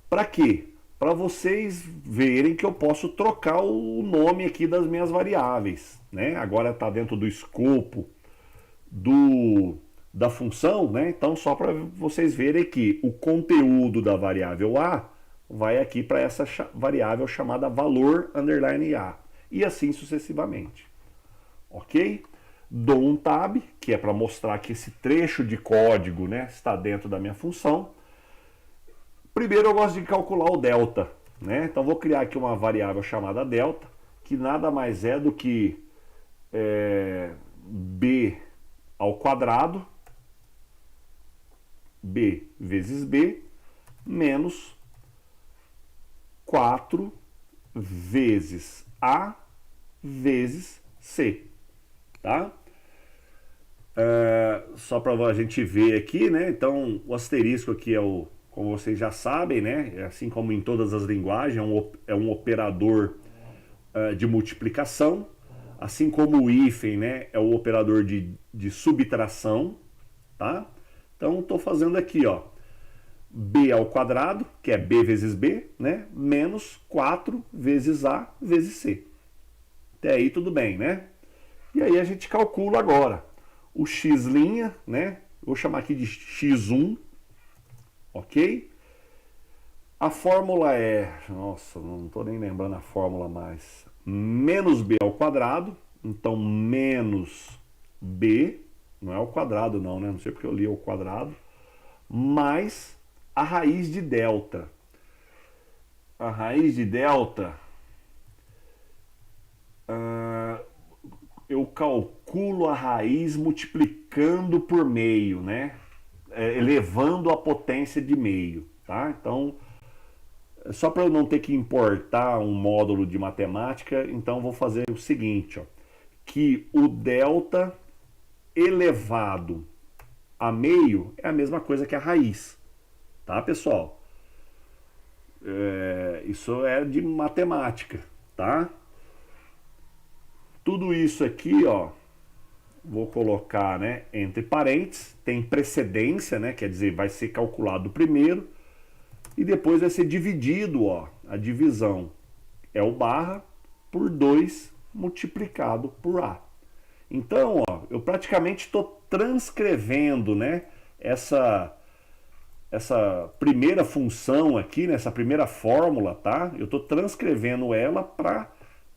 para quê? Para vocês verem que eu posso trocar o nome aqui das minhas variáveis, né? Agora está dentro do escopo da função, né? Então só para vocês verem que o conteúdo da variável A vai aqui para essa variável chamada valor underline A e assim sucessivamente, ok? Dou um tab, que é para mostrar que esse trecho de código, né, está dentro da minha função. Primeiro eu gosto de calcular o delta, né? Então vou criar aqui uma variável chamada delta. que nada mais é do que b ao quadrado, b vezes b, menos 4 vezes a vezes c, tá? Só para a gente ver aqui, né? Então, o asterisco aqui é o, como vocês já sabem, né? Assim como em todas as linguagens, é um operador de multiplicação, assim como o hífen, né? É o operador de subtração, tá? Então, estou fazendo aqui, ó, b ao quadrado, que é b vezes b, né? Menos 4 vezes a vezes c. Até aí tudo bem, né? E aí a gente calcula agora o x', né? Vou chamar aqui de x1, ok? A fórmula é, nossa, não estou nem lembrando a fórmula mais, menos b ao quadrado, então menos b, não é ao quadrado não, né? Não sei porque eu li ao quadrado, mais a raiz de delta. A raiz de delta, eu calculo a raiz multiplicando por meio, né? Elevando a potência de meio, tá? Então, só para eu não ter que importar um módulo de matemática, então vou fazer o seguinte, ó, que o delta elevado a meio é a mesma coisa que a raiz, tá, pessoal? Isso é de matemática, tá? Tudo isso aqui, ó, vou colocar, né, entre parênteses, tem precedência, né, quer dizer, vai ser calculado primeiro e depois vai ser dividido, ó, a divisão é o barra por 2 multiplicado por A. Então, ó, eu praticamente estou transcrevendo, né, essa primeira função aqui, né, essa primeira fórmula, tá? Eu estou transcrevendo ela para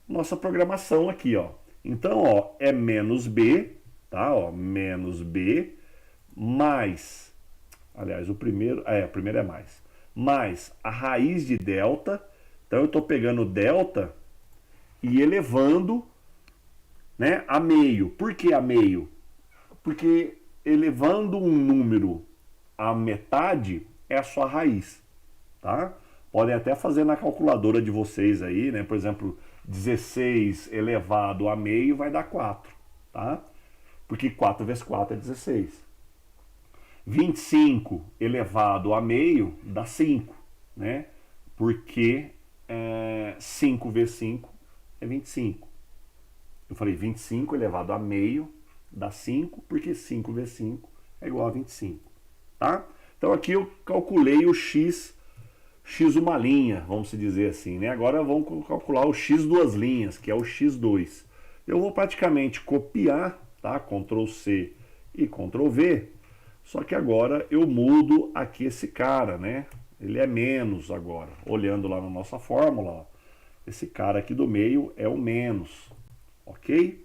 nossa programação aqui, ó. Então, ó, é menos b, tá? Ó, menos b mais, aliás, o primeiro é mais a raiz de delta. Então, eu estou pegando delta e elevando, né, a meio. Por que a meio? Porque elevando um número à metade é a sua raiz, tá? Podem até fazer na calculadora de vocês aí, né? Por exemplo, 16 elevado a meio vai dar 4, tá? Porque 4 vezes 4 é 16. 25 elevado a meio dá 5, né? Porque 5 vezes 5 é 25. Eu falei 25 elevado a meio dá 5, porque 5 vezes 5 é igual a 25, tá? Então aqui eu calculei o x uma linha, vamos dizer assim, né? Agora vamos calcular o x duas linhas, que é o x2. Eu vou praticamente copiar, tá? Ctrl C e Ctrl V, só que agora eu mudo aqui esse cara, né? Ele é menos agora. Olhando lá na nossa fórmula, ó, esse cara aqui do meio é o menos, ok?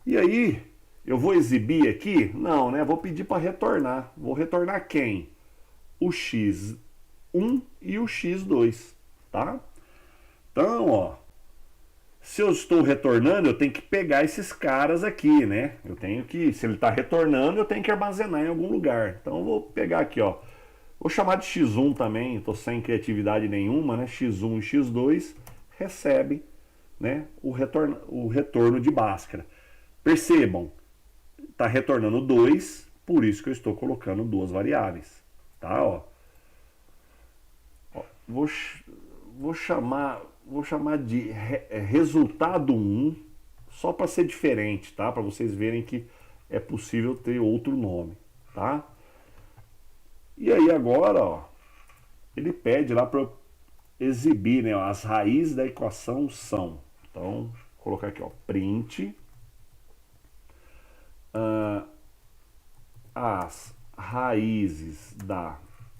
E aí, eu vou exibir aqui? Não, né? Vou pedir para retornar. Vou retornar quem? O x1 e o x2, tá? Então, ó, se eu estou retornando, eu tenho que pegar esses caras aqui, né? Eu tenho que, se ele está retornando, eu tenho que armazenar em algum lugar. Então, eu vou pegar aqui, ó. Vou chamar de x1 também, estou sem criatividade nenhuma, né? x1 e x2 recebem, né, o retorno de Bhaskara. Percebam, está retornando 2, por isso que eu estou colocando duas variáveis, tá? Ó, vou chamar de resultado 1, só para ser diferente, tá? Para vocês verem que é possível ter outro nome, tá? E aí agora, ó, ele pede lá para eu exibir, né? As raízes da equação são. Então, vou colocar aqui, ó, print as raízes da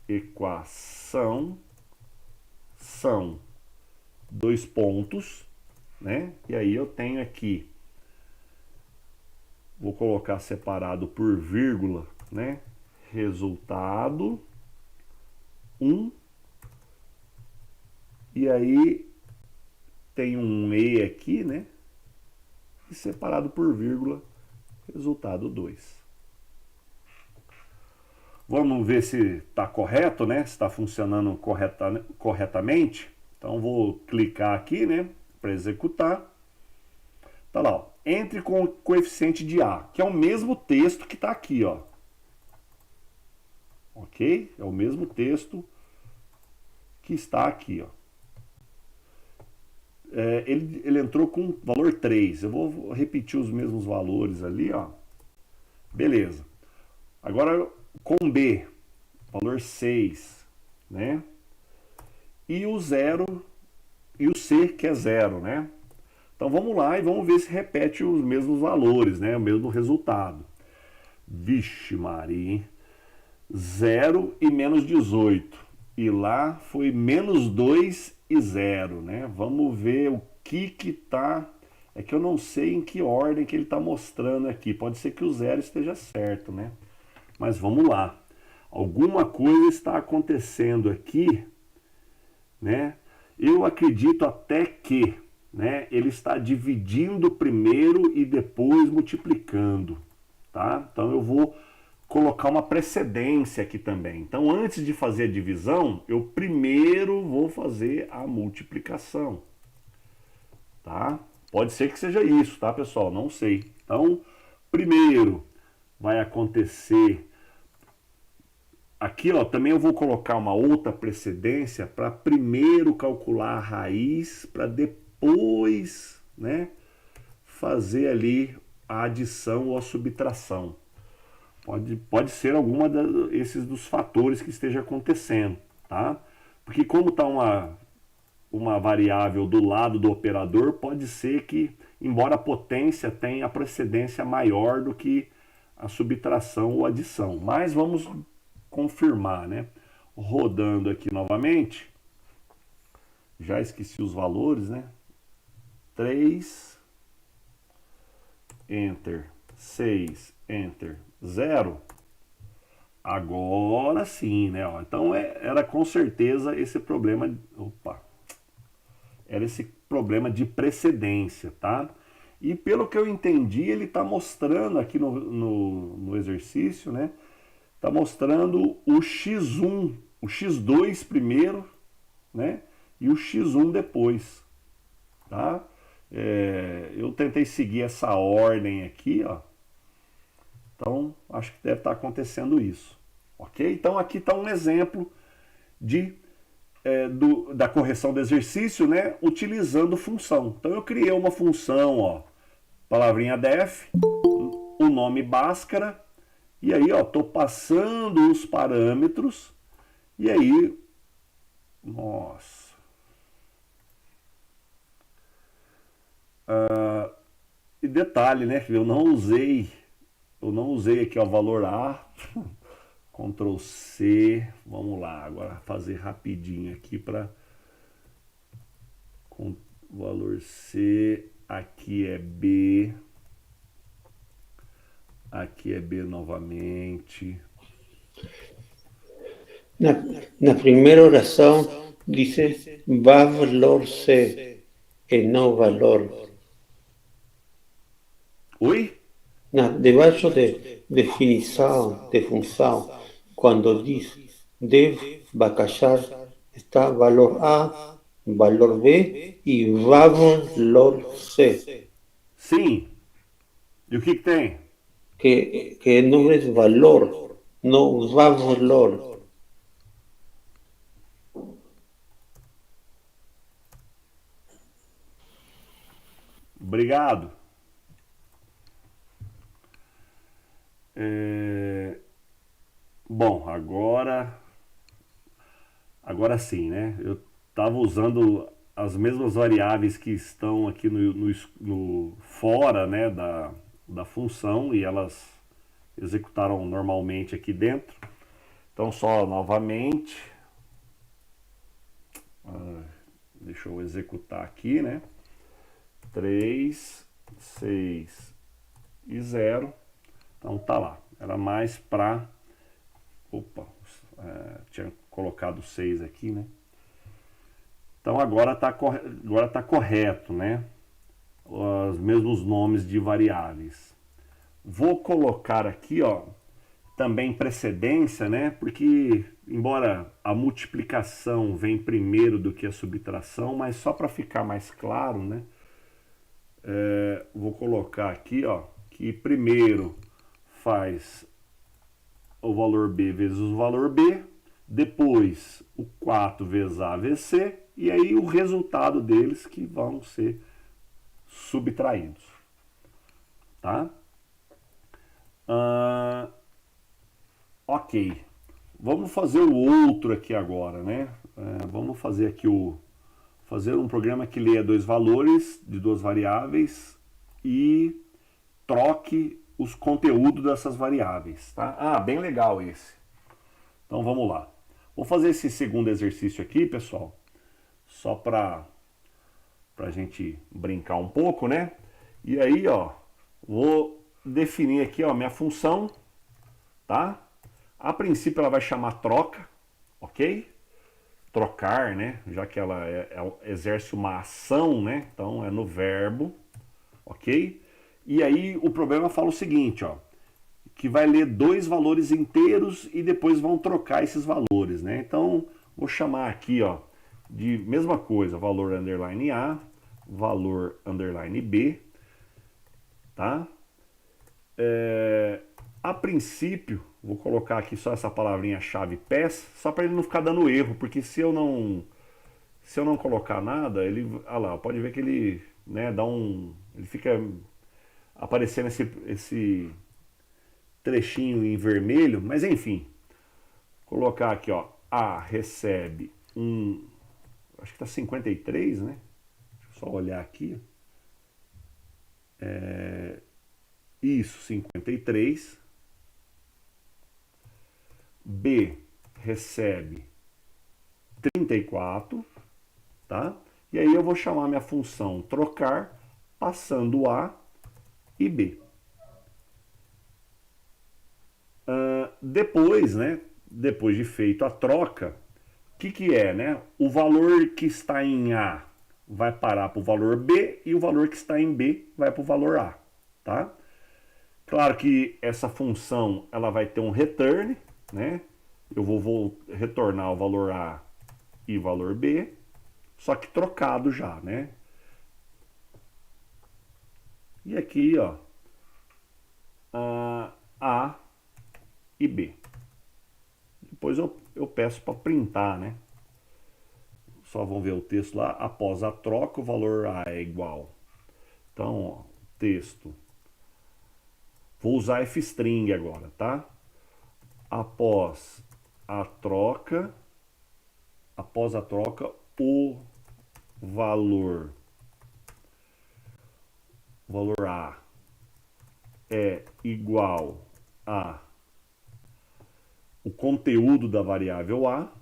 equação são 2 pontos, né? E aí eu tenho aqui, vou colocar separado por vírgula, né? Resultado 1, e aí tem um E aqui, né? E separado por vírgula, resultado 2. Vamos ver se está correto, né? Se está funcionando corretamente. Então vou clicar aqui, né? Para executar. Tá lá, ó. Entre com o coeficiente de A, que é o mesmo texto que está aqui, ó. Ok? É o mesmo texto que está aqui, ó. Ele entrou com valor 3. Eu vou repetir os mesmos valores ali, ó. Beleza. Agora com B, valor 6, né? E o 0 e o C, que é 0, né? Então vamos lá e vamos ver se repete os mesmos valores, né? O mesmo resultado. Vixe Maria, hein? 0 e menos 18. E lá foi menos 2 e 0, né? Vamos ver o que tá... É que eu não sei em que ordem que ele está mostrando aqui. Pode ser que o 0 esteja certo, né? Mas vamos lá. Alguma coisa está acontecendo aqui, né? Eu acredito até que, né, ele está dividindo primeiro e depois multiplicando, tá? Então eu vou colocar uma precedência aqui também. Então antes de fazer a divisão, eu primeiro vou fazer a multiplicação, tá? Pode ser que seja isso, tá, pessoal? Não sei. Então, primeiro vai acontecer aqui, ó, também eu vou colocar uma outra precedência para primeiro calcular a raiz, para depois, né, fazer ali a adição ou a subtração. Pode ser alguma desses dos fatores que esteja acontecendo, tá? Porque como está uma variável do lado do operador, pode ser que, embora a potência tenha a precedência maior do que a subtração ou adição. Mas vamos confirmar, né? Rodando aqui novamente. Já esqueci os valores, né? 3, Enter, 6, Enter, 0. Agora sim, né? Ó, então era com certeza esse problema... Opa! Era esse problema de precedência, tá? E pelo que eu entendi, ele está mostrando aqui no exercício, né? Está mostrando o X1, o X2 primeiro, né? E o X1 depois, tá? Eu tentei seguir essa ordem aqui, ó. Então, acho que deve estar acontecendo isso, ok? Então, aqui está um exemplo da correção do exercício, né? Utilizando função. Então, eu criei uma função, ó, palavrinha def, o nome Bhaskara. E aí, ó, tô passando os parâmetros. E aí, nossa. E detalhe, né? Eu não usei aqui o valor A. Ctrl C. Vamos lá, agora fazer rapidinho aqui para com valor C. Aqui é B. Aqui é B novamente. Na primeira oração dice valor C e não valor. Oi? Debaixo de definição de função, quando diz deve baixar, está valor A, valor B e valor C. Sim. E o que tem? Que não é valor, não valor. Obrigado. Bom, agora sim, né? Eu estava usando as mesmas variáveis que estão aqui no fora, né, da função, e elas executaram normalmente aqui dentro. Então, só novamente, deixa eu executar aqui, né? 3, 6 e 0. Então tá lá. Era mais para... Opa, tinha colocado 6 aqui, né? Então agora tá correto, né? Os mesmos nomes de variáveis. Vou colocar aqui, ó, também precedência, né? Porque embora a multiplicação vem primeiro do que a subtração, mas só para ficar mais claro, né? Vou colocar aqui, ó, que primeiro faz o valor B vezes o valor B, depois o 4 vezes A vezes C, e aí o resultado deles que vão ser subtraídos. Tá? Ok. Vamos fazer o outro aqui agora, né? Vamos fazer aqui fazer um programa que leia dois valores de duas variáveis e troque os conteúdos dessas variáveis, tá? Ah, bem legal esse. Então vamos lá. Vou fazer esse segundo exercício aqui, pessoal, só para a gente brincar um pouco, né? E aí, ó, vou definir aqui, ó, minha função, tá? A princípio ela vai chamar troca, ok? Trocar, né? Já que ela exerce uma ação, né? Então é no verbo, ok? E aí o problema fala o seguinte, ó, que vai ler dois valores inteiros e depois vão trocar esses valores, né? Então vou chamar aqui, ó, de mesma coisa, valor underline A, valor underline B, tá? A princípio, vou colocar aqui só essa palavrinha chave pass, só para ele não ficar dando erro, porque se eu não colocar nada, ele, lá, pode ver que ele, né, ele fica aparecendo esse trechinho em vermelho, mas enfim, colocar aqui, ó, A recebe acho que tá 53, né? Deixa eu só olhar aqui. Isso, 53. B recebe 34, tá? E aí eu vou chamar minha função trocar, passando A e B. Depois, né? Depois de feito a troca, o que é, né? O valor que está em A vai parar para o valor B e o valor que está em B vai para o valor A, tá? Claro que essa função ela vai ter um return, né? Eu vou retornar o valor A e o valor B, só que trocado já, né? E aqui, ó, A e B. Depois eu peço para printar, né? Só vão ver o texto lá. Após a troca, o valor A é igual. Então, ó, texto. Vou usar f-string agora, tá? Após a troca, o valor A é igual a o conteúdo da variável A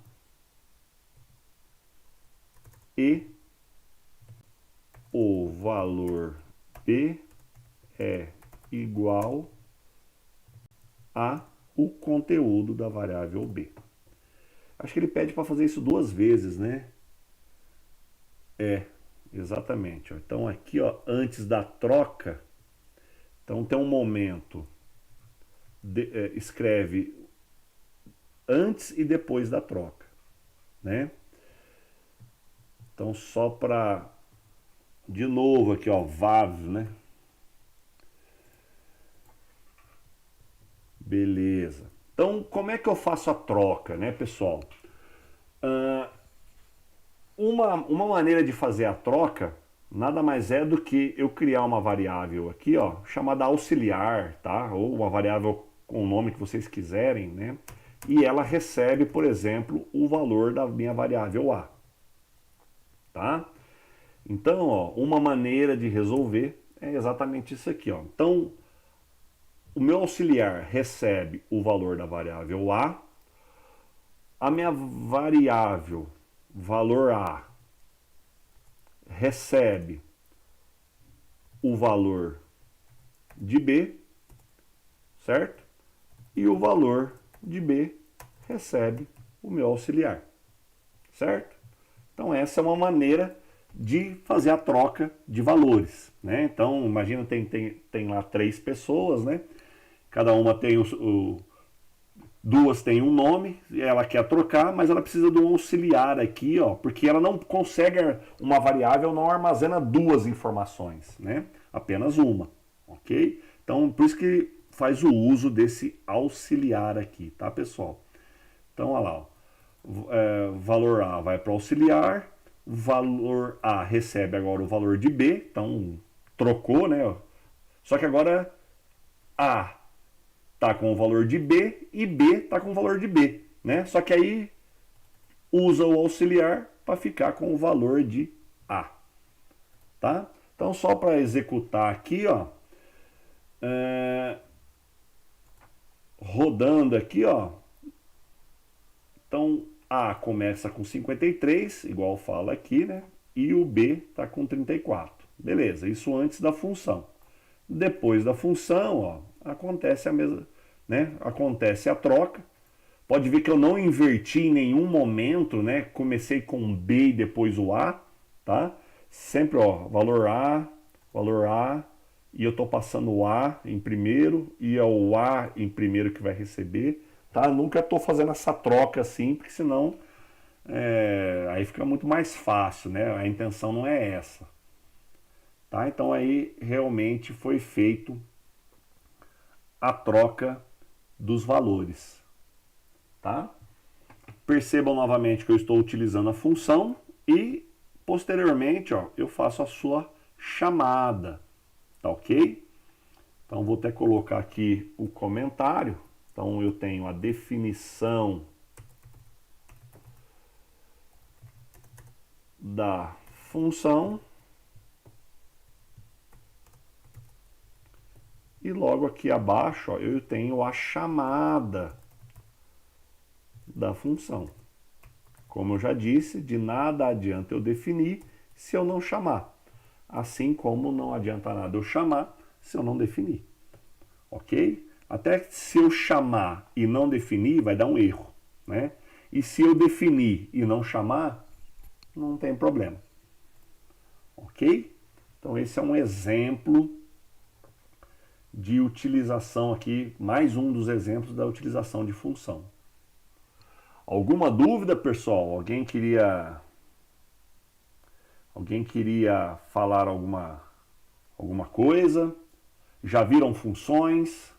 e o valor B é igual a o conteúdo da variável B. Acho que ele pede para fazer isso duas vezes, né? Exatamente. Ó. Então aqui, ó, antes da troca, então tem um momento, escreve antes e depois da troca, né? Então só para, de novo aqui, ó, vav, né? Beleza. Então como é que eu faço a troca, né, pessoal? Uma maneira de fazer a troca nada mais é do que eu criar uma variável aqui, ó, chamada auxiliar, tá? Ou uma variável com o nome que vocês quiserem, né? E ela recebe, por exemplo, o valor da minha variável A, tá? Então, ó, uma maneira de resolver é exatamente isso aqui, ó. Então, o meu auxiliar recebe o valor da variável a minha variável valor A recebe o valor de B, certo? E o valor de B recebe o meu auxiliar, certo? Então essa é uma maneira de fazer a troca de valores, né? Então imagina tem lá 3 pessoas, né? Cada uma tem duas têm um nome, ela quer trocar, mas ela precisa de um auxiliar aqui, ó, porque ela não consegue, uma variável não armazena 2 informações, né? Apenas uma, ok? Então, por isso que faz o uso desse auxiliar aqui, tá, pessoal? Então, olha lá, ó, valor A vai para o auxiliar, valor A recebe agora o valor de B, então trocou, né? Só que agora A está com o valor de B e B está com o valor de B, né? Só que aí usa o auxiliar para ficar com o valor de A, tá? Então só para executar aqui, ó, rodando aqui, ó. Então A começa com 53, igual fala aqui, né? E o B está com 34. Beleza, isso antes da função. Depois da função, ó, acontece a mesma, né? Acontece a troca. Pode ver que eu não inverti em nenhum momento, né? Comecei com B e depois o A, tá? Sempre, ó, valor A, e eu tô passando o A em primeiro e é o A em primeiro que vai receber, tá? Nunca tô fazendo essa troca assim, porque senão aí fica muito mais fácil, né? A intenção não é essa, tá? Então aí realmente foi feito a troca dos valores, tá? Percebam novamente que eu estou utilizando a função e posteriormente, ó, eu faço a sua chamada, tá ok? Então vou até colocar aqui o comentário. Então eu tenho a definição da função e logo aqui abaixo, ó, eu tenho a chamada da função. Como eu já disse, de nada adianta eu definir se eu não chamar, assim como não adianta nada eu chamar se eu não definir, ok? Até se eu chamar e não definir, vai dar um erro, né? E se eu definir e não chamar, não tem problema, ok? Então esse é um exemplo de utilização aqui, mais um dos exemplos da utilização de função. Alguma dúvida, pessoal? Alguém queria falar alguma coisa? Já viram funções?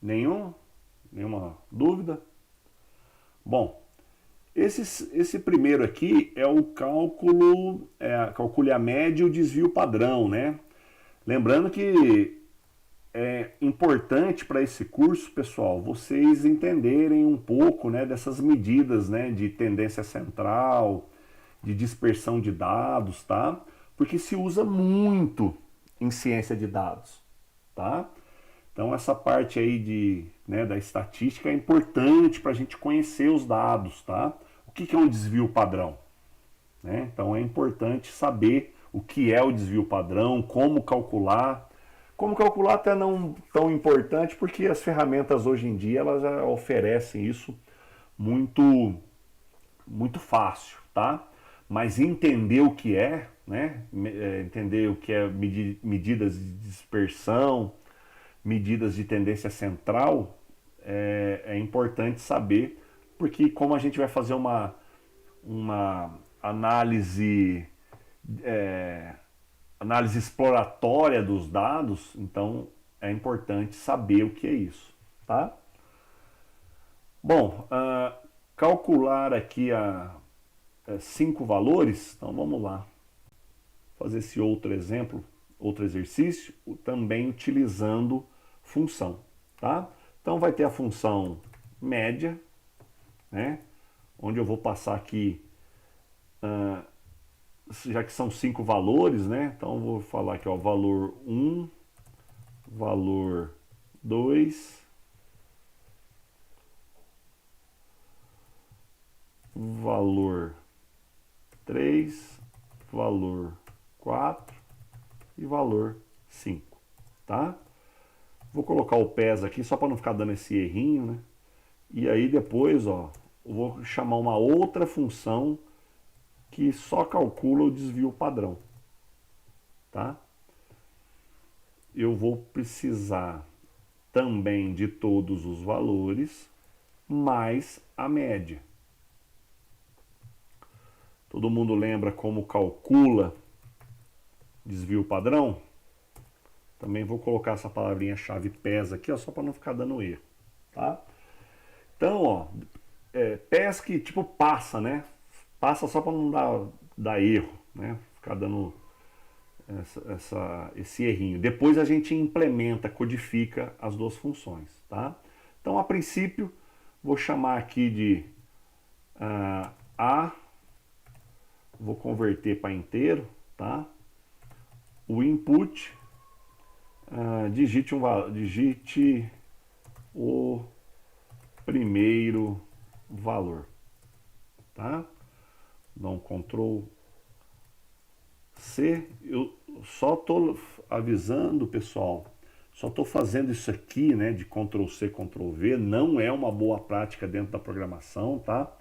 Nenhuma dúvida? Bom, esse primeiro aqui é o cálculo, calcule a média e o desvio padrão, né? Lembrando que é importante para esse curso, pessoal, vocês entenderem um pouco, né, dessas medidas, né, de tendência central, de dispersão de dados, tá? Porque se usa muito em ciência de dados, tá? Então essa parte aí da estatística é importante para a gente conhecer os dados, tá? O que é um desvio padrão? Né? Então é importante saber o que é o desvio padrão, como calcular. Como calcular até não tão importante, porque as ferramentas hoje em dia elas já oferecem isso muito, muito fácil, tá? Mas entender o que é, né? Entender o que é medidas de dispersão, medidas de tendência central, é importante saber, porque como a gente vai fazer uma análise exploratória dos dados, então é importante saber o que é isso, tá? Bom, calcular aqui 5 valores, então vamos lá fazer esse outro exemplo, outro exercício, também utilizando função, tá? Então vai ter a função média, né? Onde eu vou passar aqui, já que são 5 valores, né? Então eu vou falar aqui, ó, valor 1, valor 2, valor 3, valor 4 e valor 5, tá? Vou colocar o PES aqui só para não ficar dando esse errinho, né? E aí depois, ó, eu vou chamar uma outra função que só calcula o desvio padrão, tá? Eu vou precisar também de todos os valores mais a média. Todo mundo lembra como calcula desvio padrão? Também vou colocar essa palavrinha-chave PES aqui, ó, só para não ficar dando erro, tá? Então, ó, PES que tipo passa, né? Passa só para não dar erro, né? Ficar dando esse errinho. Depois a gente implementa, codifica as duas funções, tá? Então, a princípio, vou chamar aqui de A, vou converter para inteiro, tá? O input, digite o primeiro valor, tá? Dá um Ctrl C. Eu só estou avisando, pessoal, só estou fazendo isso aqui, né, de Ctrl C, Ctrl V, não é uma boa prática dentro da programação, tá?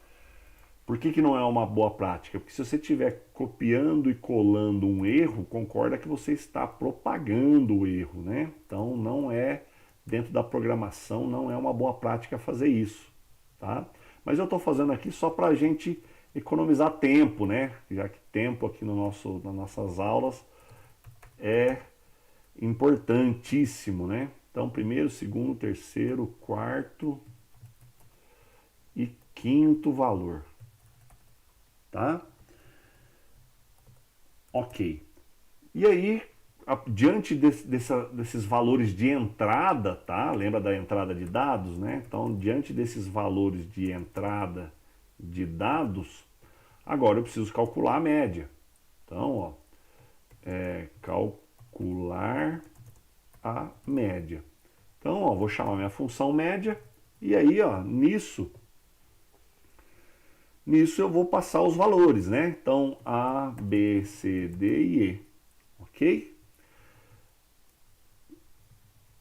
Por que não é uma boa prática? Porque se você estiver copiando e colando um erro, concorda que você está propagando o erro, né? Então não é, dentro da programação, não é uma boa prática fazer isso, tá? Mas eu estou fazendo aqui só para a gente economizar tempo, né? Já que tempo aqui nas nossas aulas é importantíssimo, né? Então, primeiro, segundo, terceiro, quarto e quinto valor, tá? Ok. E aí, diante desses valores de entrada, tá? Lembra da entrada de dados, né? Então, diante desses valores de entrada de dados, agora eu preciso calcular a média. Então, ó, calcular a média. Então, ó, vou chamar minha função média e aí, ó, nisso eu vou passar os valores, né? Então, A, B, C, D e E, ok?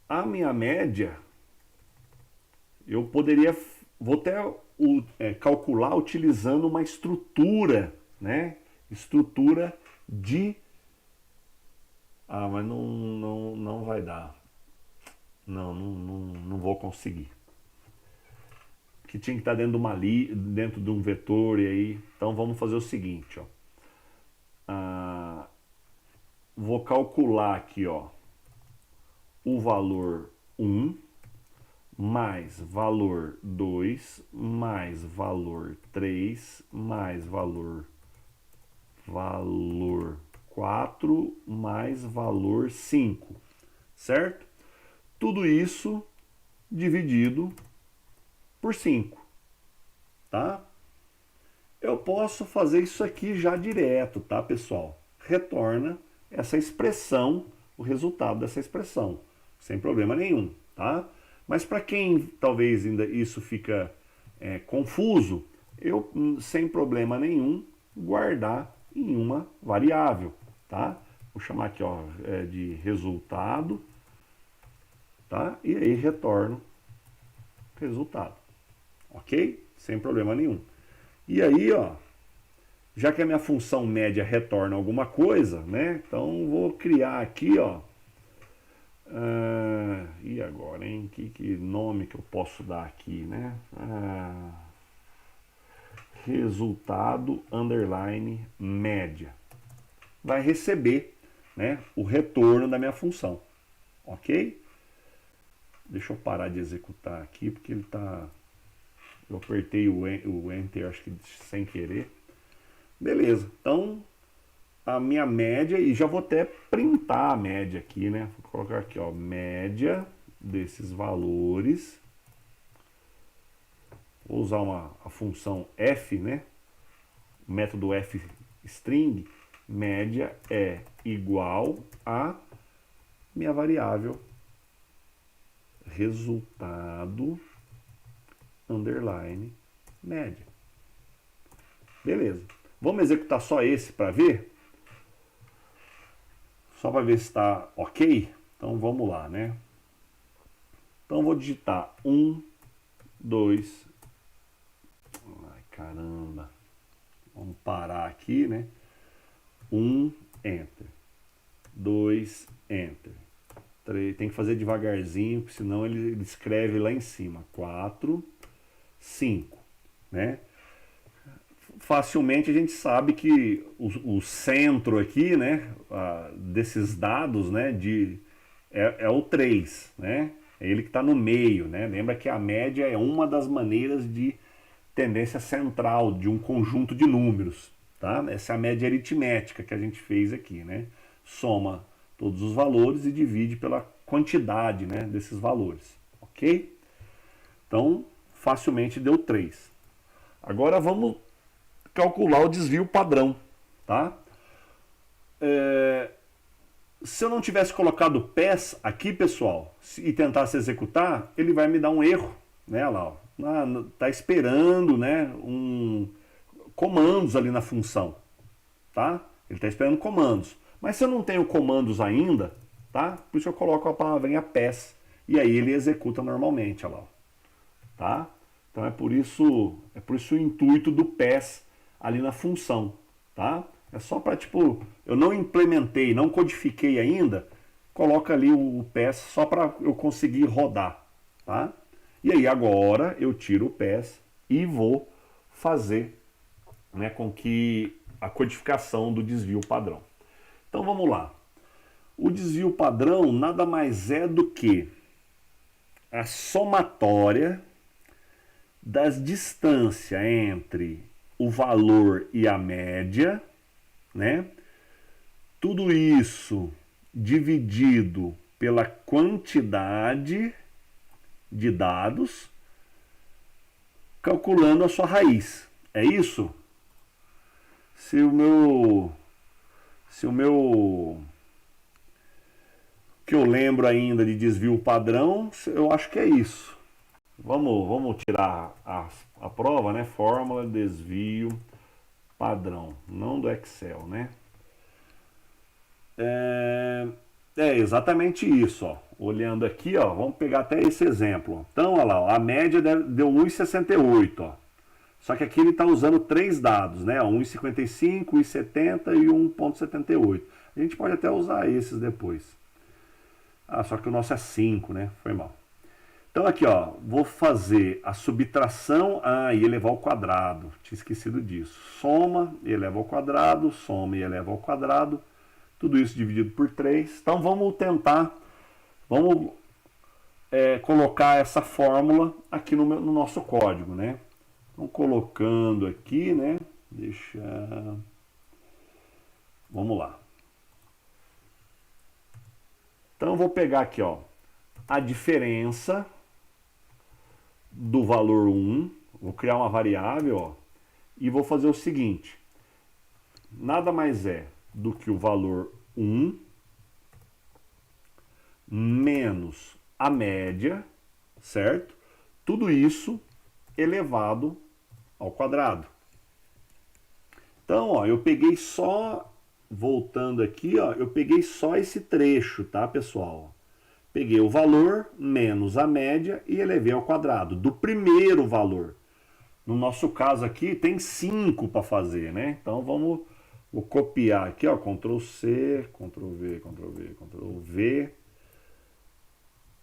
A minha média, eu poderia, vou até calcular utilizando uma estrutura, né? Estrutura de... Ah, mas não vai dar. Não vou conseguir. Que tinha que estar dentro de um vetor e aí. Então vamos fazer o seguinte, ó. Vou calcular aqui, ó, o valor 1 mais valor 2 mais valor 3 mais valor 4 mais valor 5, certo? Tudo isso dividido por 5, tá? Eu posso fazer isso aqui já direto, tá, pessoal? Retorna essa expressão, o resultado dessa expressão, sem problema nenhum, tá? Mas para quem talvez ainda isso fica confuso, eu, sem problema nenhum, guardar em uma variável, tá? Vou chamar aqui, ó, de resultado, tá? E aí retorno resultado, ok? Sem problema nenhum. E aí, ó, já que a minha função média retorna alguma coisa, né? Então vou criar aqui, ó. E agora, hein? Que nome que eu posso dar aqui, né? Resultado underline média. Vai receber, né, o retorno da minha função, ok? Deixa eu parar de executar aqui porque ele tá... Eu apertei o Enter, acho que sem querer. Beleza, então a minha média, e já vou até printar a média aqui, né? Vou colocar aqui, ó, média desses valores. Vou usar a função f, né? O método f string, média é igual a minha variável resultado underline média. Beleza. Vamos executar só esse para ver? Só para ver se está ok? Então vamos lá, né? Então eu vou digitar 1, 2... Ai, caramba. Vamos parar aqui, né? 1, Enter. 2, Enter. 3, tem que fazer devagarzinho, porque senão ele escreve lá em cima. 4, 5, né? Facilmente a gente sabe que o centro aqui, né, desses dados, né, é o 3, né? É ele que está no meio, né? Lembra que a média é uma das maneiras de tendência central de um conjunto de números, tá? Essa é a média aritmética que a gente fez aqui, né? Soma todos os valores e divide pela quantidade, né, desses valores, ok? Então, facilmente deu 3. Agora vamos calcular o desvio padrão, tá? Se eu não tivesse colocado PES aqui, pessoal, e tentasse executar, ele vai me dar um erro, né? Lá, ó. Tá esperando, né, comandos ali na função, tá? Ele está esperando comandos. Mas se eu não tenho comandos ainda, tá? Por isso eu coloco a palavrinha PES e aí ele executa normalmente, olha lá, tá? Então é por isso o intuito do PES ali na função, tá? É só para, tipo, eu não implementei, não codifiquei ainda, coloca ali o PES só para eu conseguir rodar, tá? E aí agora eu tiro o PES e vou fazer, né, com que a codificação do desvio padrão. Então vamos lá. O desvio padrão nada mais é do que a somatória das distâncias entre o valor e a média, né? Tudo isso dividido pela quantidade de dados, calculando a sua raiz. É isso? Se o que eu lembro ainda de desvio padrão, eu acho que é isso. Vamos tirar a prova, né? Fórmula desvio padrão, não do Excel, né? É exatamente isso, ó. Olhando aqui, ó, vamos pegar até esse exemplo. Então, olha lá, ó, a média deu 1,68, ó. Só que aqui ele está usando 3 dados, né? 1,55, 1,70 e 1,78. A gente pode até usar esses depois. Ah, só que o nosso é 5, né? Foi mal. Então aqui, ó, vou fazer a subtração e elevar ao quadrado. Tinha esquecido disso. Soma e eleva ao quadrado, soma e eleva ao quadrado. Tudo isso dividido por 3. Então vamos tentar, colocar essa fórmula aqui no nosso código, né? Então colocando aqui, né? Vamos lá. Então eu vou pegar aqui, ó, a diferença do valor 1, vou criar uma variável, ó, e vou fazer o seguinte: nada mais é do que o valor 1 menos a média, certo? Tudo isso elevado ao quadrado. Então, ó, eu peguei só, voltando aqui, ó, eu peguei só esse trecho, tá, pessoal? Peguei o valor menos a média e elevei ao quadrado do primeiro valor. No nosso caso aqui tem 5 para fazer, né? Então vou copiar aqui, ó, Ctrl C, Ctrl V, Ctrl V, Ctrl V.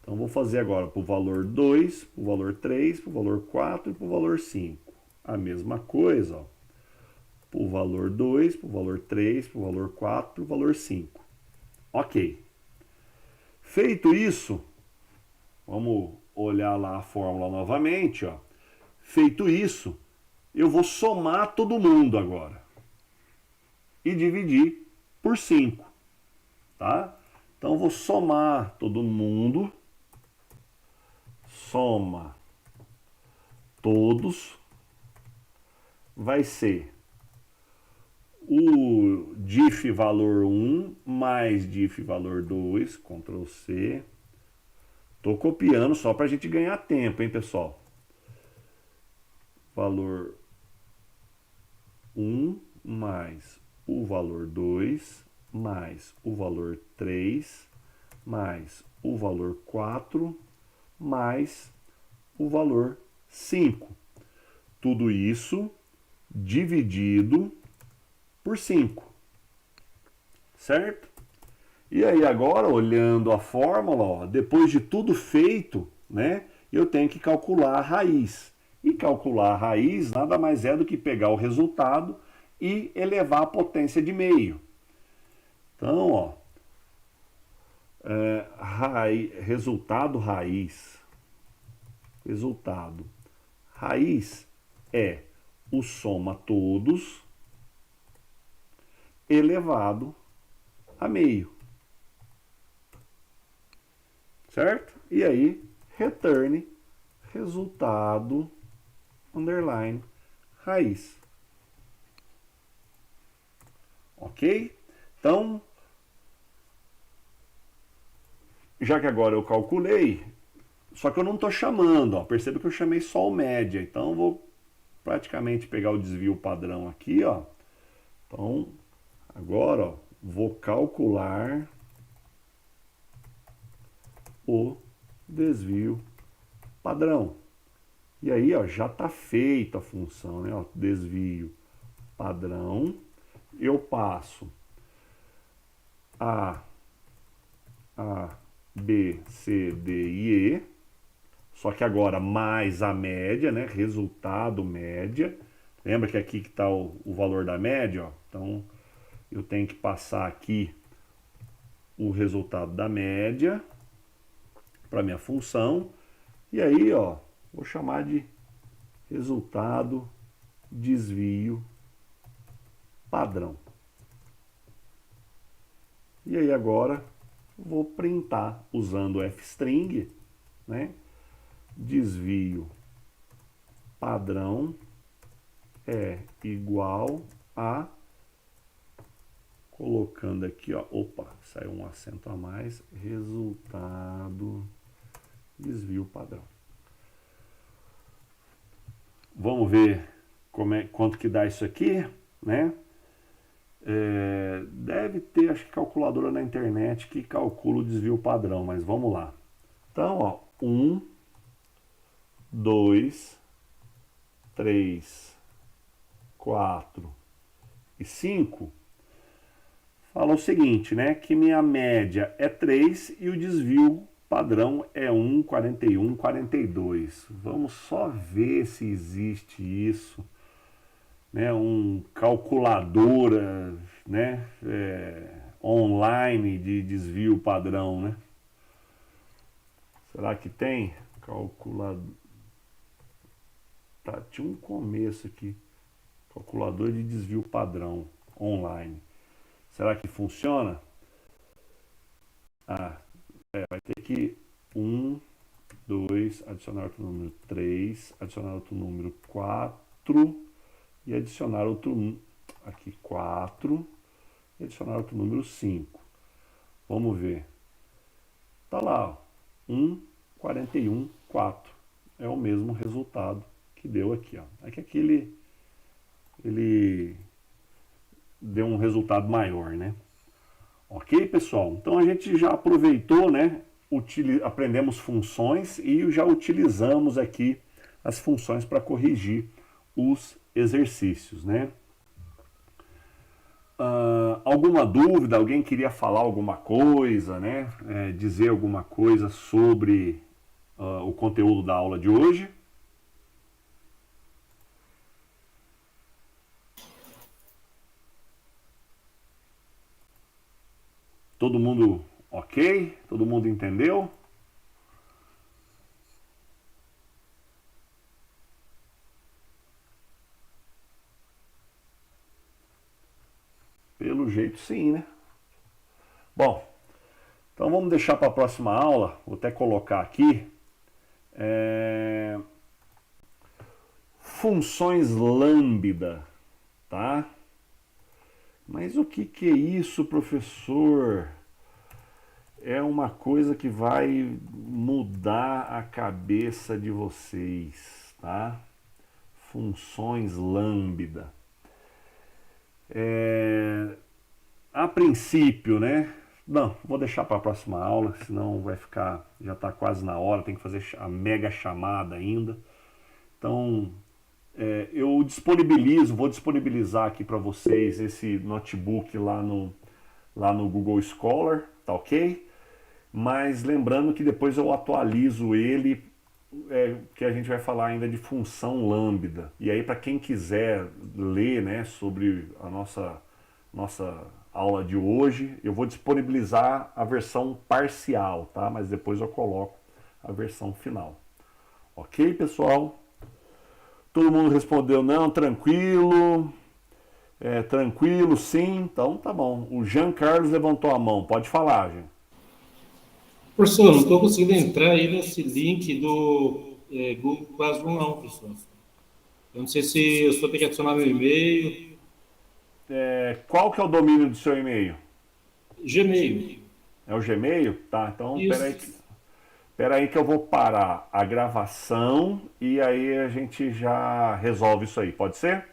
Então vou fazer agora para o valor 2, para o valor 3, para o valor 4 e para o valor 5. A mesma coisa, ó. Para o valor 2, para o valor 3, para o valor 4, para o valor 5. Ok. Feito isso, vamos olhar lá a fórmula novamente, ó. Feito isso, eu vou somar todo mundo agora e dividir por 5, tá? Então eu vou somar todo mundo, soma todos, vai ser o diff valor 1 mais diff valor 2, Ctrl C. Estou copiando só para a gente ganhar tempo, hein, pessoal? Valor 1 mais o valor 2 mais o valor 3 mais o valor 4 mais o valor 5. Tudo isso dividido por 5. Certo? E aí agora, olhando a fórmula, ó, depois de tudo feito, né, eu tenho que calcular a raiz. E calcular a raiz nada mais é do que pegar o resultado e elevar a potência de meio. Então, ó, resultado raiz é o soma todos elevado a meio. Certo? E aí, return resultado underline raiz. Ok? Então, já que agora eu calculei, só que eu não estou chamando, ó, perceba que eu chamei só o média, então eu vou praticamente pegar o desvio padrão aqui, ó. Então, agora, ó, vou calcular o desvio padrão. E aí, ó, já está feita a função, né? Ó, desvio padrão. Eu passo A, B, C, D e E. Só que agora mais a média, né? Resultado média. Lembra que aqui que está o valor da média, ó? Então, eu tenho que passar aqui o resultado da média para minha função. E aí, ó, vou chamar de resultado desvio padrão. E aí agora vou printar usando fstring, né? Desvio padrão é igual a, colocando aqui, ó, opa, saiu um acento a mais, resultado desvio padrão. Vamos ver quanto que dá isso aqui, né? Deve ter, acho que calculadora na internet que calcula o desvio padrão, mas vamos lá. Então, ó, 1, 2, 3, 4 e 5 fala o seguinte, né? Que minha média é 3 e o desvio padrão é 1, 41, 42. Vamos só ver se existe isso, né? Um calculadora, né? Online de desvio padrão, né? Será que tem? Calculador. Tá, tinha um começo aqui. Calculador de desvio padrão online. Será que funciona? Vai ter que 1, 2, adicionar outro número 3, adicionar outro número 4 e adicionar outro aqui 4 e adicionar outro número 5. Vamos ver. Tá lá, ó, 1, 41, 4. É o mesmo resultado que deu aqui, ó. É que aqui ele deu um resultado maior, né? Ok, pessoal? Então a gente já aproveitou, né? Aprendemos funções e já utilizamos aqui as funções para corrigir os exercícios, né? Alguma dúvida? Alguém queria falar alguma coisa, né? Dizer alguma coisa sobre o conteúdo da aula de hoje? Todo mundo ok? Todo mundo entendeu? Pelo jeito sim, né? Bom, então vamos deixar para a próxima aula. Vou até colocar aqui. Funções lambda, tá? Mas o que é isso, professor? É uma coisa que vai mudar a cabeça de vocês, tá? Funções lambda. A princípio, né? Não, vou deixar para a próxima aula, senão vai ficar, já está quase na hora, tem que fazer a mega chamada ainda. Então, eu vou disponibilizar aqui para vocês esse notebook lá no Google Scholar, tá ok? Mas lembrando que depois eu atualizo ele, que a gente vai falar ainda de função lambda. E aí, para quem quiser ler, né, sobre a nossa aula de hoje, eu vou disponibilizar a versão parcial, tá? Mas depois eu coloco a versão final. Ok, pessoal? Todo mundo respondeu não, tranquilo. Tranquilo, sim. Então tá bom. O Jean Carlos levantou a mão. Pode falar, Jean. Professor, não estou conseguindo entrar aí nesse link do Google Classroom, não, professor. Eu não sei se eu só tenho que adicionar meu e-mail. Qual que é o domínio do seu e-mail? Gmail. É o Gmail? Tá, então Isso. peraí que eu vou parar a gravação e aí a gente já resolve isso aí. Pode ser?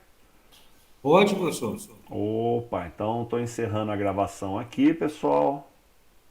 Pode, professor. Opa, então estou encerrando a gravação aqui, pessoal.